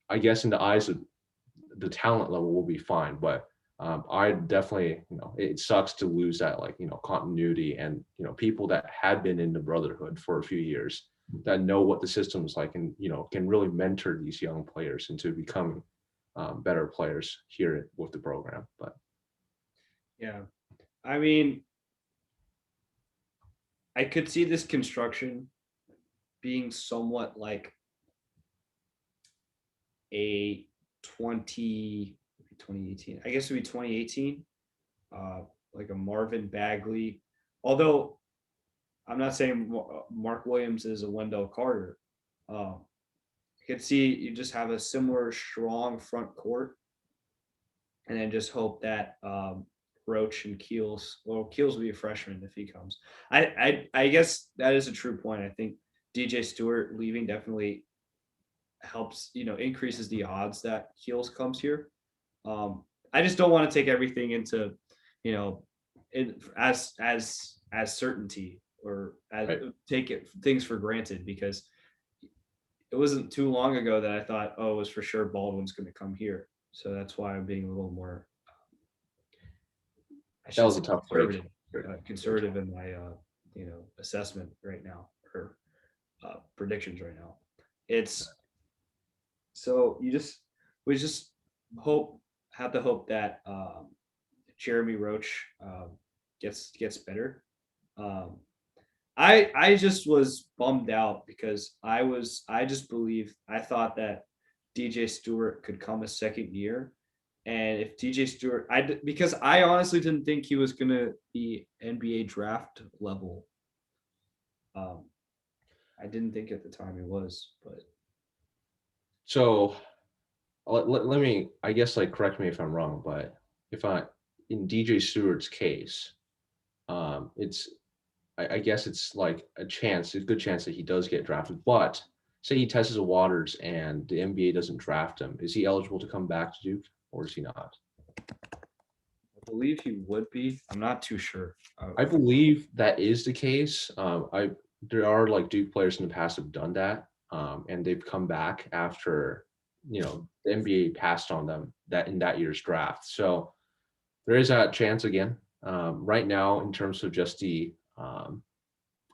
I guess in the eyes of the talent level, will be fine. But I definitely, it sucks to lose that, like, continuity and, people that had been in the brotherhood for a few years that know what the system is like and, can really mentor these young players into becoming better players here with the program. But yeah, I mean, I could see this construction being somewhat like a 2018. I guess it would be 2018, like a Marvin Bagley. Although I'm not saying Mark Williams is a Wendell Carter. I could see you just have a similar strong front court, and then just hope that Roach and Keels. Well, Keels will be a freshman if he comes. I guess that is a true point. I think DJ Stewart leaving definitely helps, increases the odds that Keels comes here. I just don't want to take everything into, as certainty, or take things for granted, because it wasn't too long ago that I thought, it was for sure Baldwin's going to come here. So that's why I'm being a little more. That was a tough conservative in my assessment right now, or predictions right now. It's so we just have to hope that Jeremy Roach gets better. I just was bummed out because I thought that DJ Stewart could come a second year. And if DJ Stewart, because I honestly didn't think he was going to be NBA draft level. I didn't think at the time he was, but. So let me, I guess, like, correct me if I'm wrong, but in DJ Stewart's case, it's I guess it's like a good chance that he does get drafted. But say he tests the waters and the NBA doesn't draft him, is he eligible to come back to Duke or is he not? I believe he would be. I'm not too sure. I believe that is the case. There are like Duke players in the past have done that, and they've come back after the NBA passed on them that in that year's draft. So there is a chance again. Right now, in terms of just the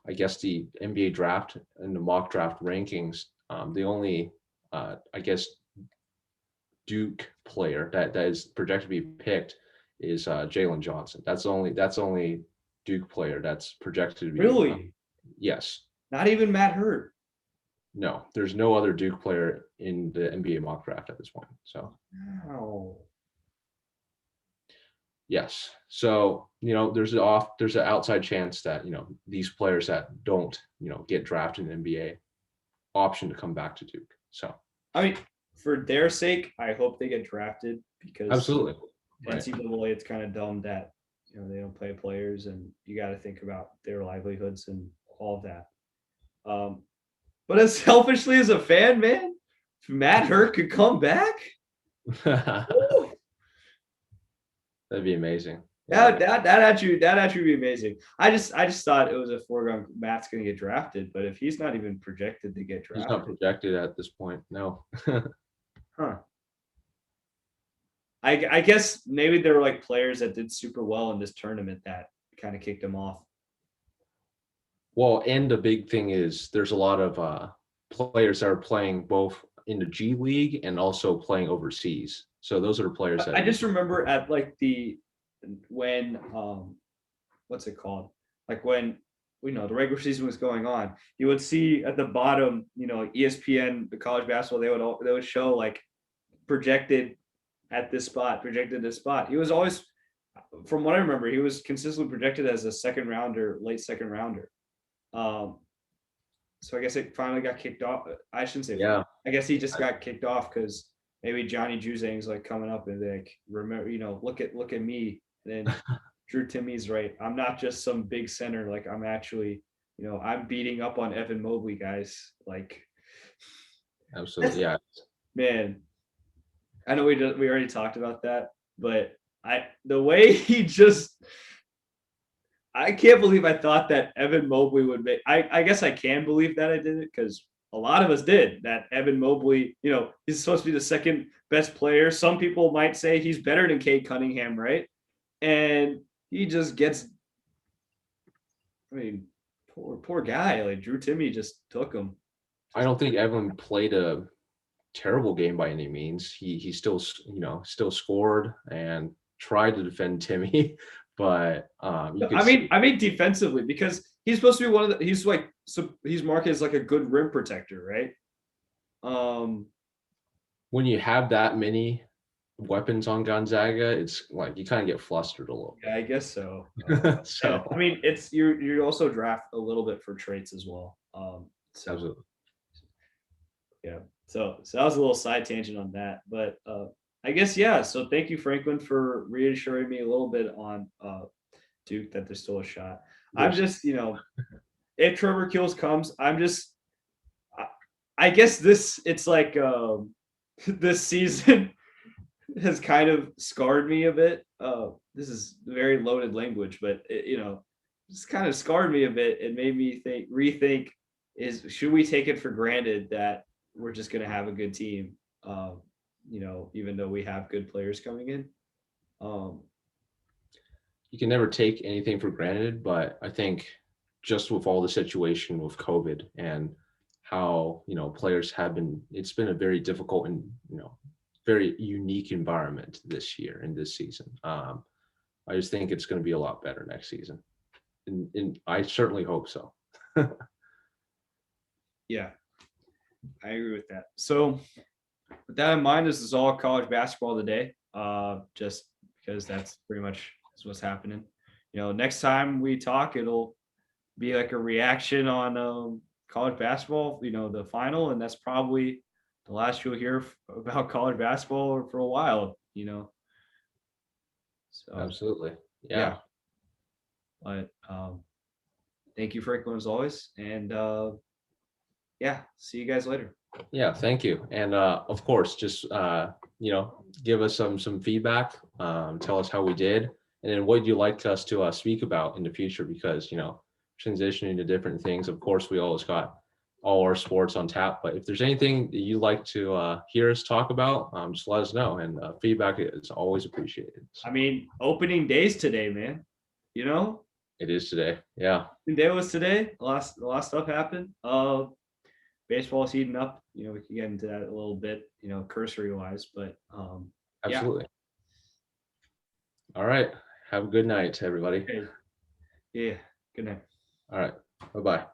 I guess the NBA draft and the mock draft rankings, the only I guess Duke player that is projected to be picked is Jalen Johnson. That's the only Duke player that's projected to be Really? Yes. Not even Matt Hurt. No, there's no other Duke player in the NBA mock draft at this point. So Wow. yes. So, there's an outside chance that, these players that don't, get drafted in the NBA option to come back to Duke. So I mean, for their sake, I hope they get drafted because absolutely. Right. NCAA, it's kind of dumb that they don't play players, and you got to think about their livelihoods and all of that. But as selfishly as a fan, man, if Matt Hurt could come back, That'd be amazing. that actually be amazing. I just thought it was a foregone Matt's going to get drafted, but if he's not even projected to get drafted, he's not projected at this point. No. Huh. I guess maybe there were like players that did super well in this tournament that kind of kicked him off. Well, and the big thing is there's a lot of players that are playing both in the G League and also playing overseas. So those are the players that I just remember at like when what's it called? Like when the regular season was going on, you would see at the bottom, ESPN, the college basketball, they would show like projected at this spot, projected this spot. He was always, from what I remember, he was consistently projected as a second rounder, late second rounder. So I guess it finally got kicked off. I shouldn't say. Yeah. I guess he just got kicked off because maybe Johnny Juzang's like coming up and like, remember, look at me. And then Drew Timmy's right. I'm not just some big center. Like I'm actually, I'm beating up on Evan Mobley, guys. Like, absolutely, yeah. Man, I know we already talked about that, but the way he just. I can't believe I thought that Evan Mobley would make. I guess I can believe that I did it because a lot of us did. That Evan Mobley, he's supposed to be the second best player. Some people might say he's better than Cade Cunningham, right? And he just gets. I mean, poor guy. Like Drew Timme just took him. I don't think Evan played a terrible game by any means. He still scored and tried to defend Timme. But I mean defensively, because he's supposed to be he's marked as like a good rim protector, right? When you have that many weapons on Gonzaga, it's like you kind of get flustered a little. Yeah, I guess so. So I mean, it's you also draft a little bit for traits as well. So absolutely. Yeah. So that was a little side tangent on that, but I guess, yeah. So thank you, Franklin, for reassuring me a little bit on Duke that there's still a shot. I'm just, if Trevor Keels comes, I guess it's like this season has kind of scarred me a bit. This is very loaded language, but it's kind of scarred me a bit and made me rethink should we take it for granted that we're just going to have a good team? Even though we have good players coming in. You can never take anything for granted, but I think just with all the situation with COVID and how, players have been, it's been a very difficult and, very unique environment this year and this season. I just think it's going to be a lot better next season. And I certainly hope so. Yeah, I agree with that. So with that in mind, this is all college basketball today. Just because that's pretty much what's happening. Next time we talk, it'll be like a reaction on college basketball, the final, and that's probably the last you'll hear about college basketball for a while, So absolutely. Yeah. But thank you, Franklin, as always. And yeah, see you guys later. Yeah, thank you. And of course, just give us some feedback. Tell us how we did, and then what you'd like us to speak about in the future. Because transitioning to different things. Of course, we always got all our sports on tap. But if there's anything that you'd like to hear us talk about, just let us know. And feedback is always appreciated. I mean, opening days today, man. It is today. Yeah. The day was today. A lot of stuff happened. Baseball's heating up. We can get into that a little bit, cursory wise, but Absolutely. Yeah. All right. Have a good night, everybody. Okay. Yeah. Good night. All right. Bye-bye.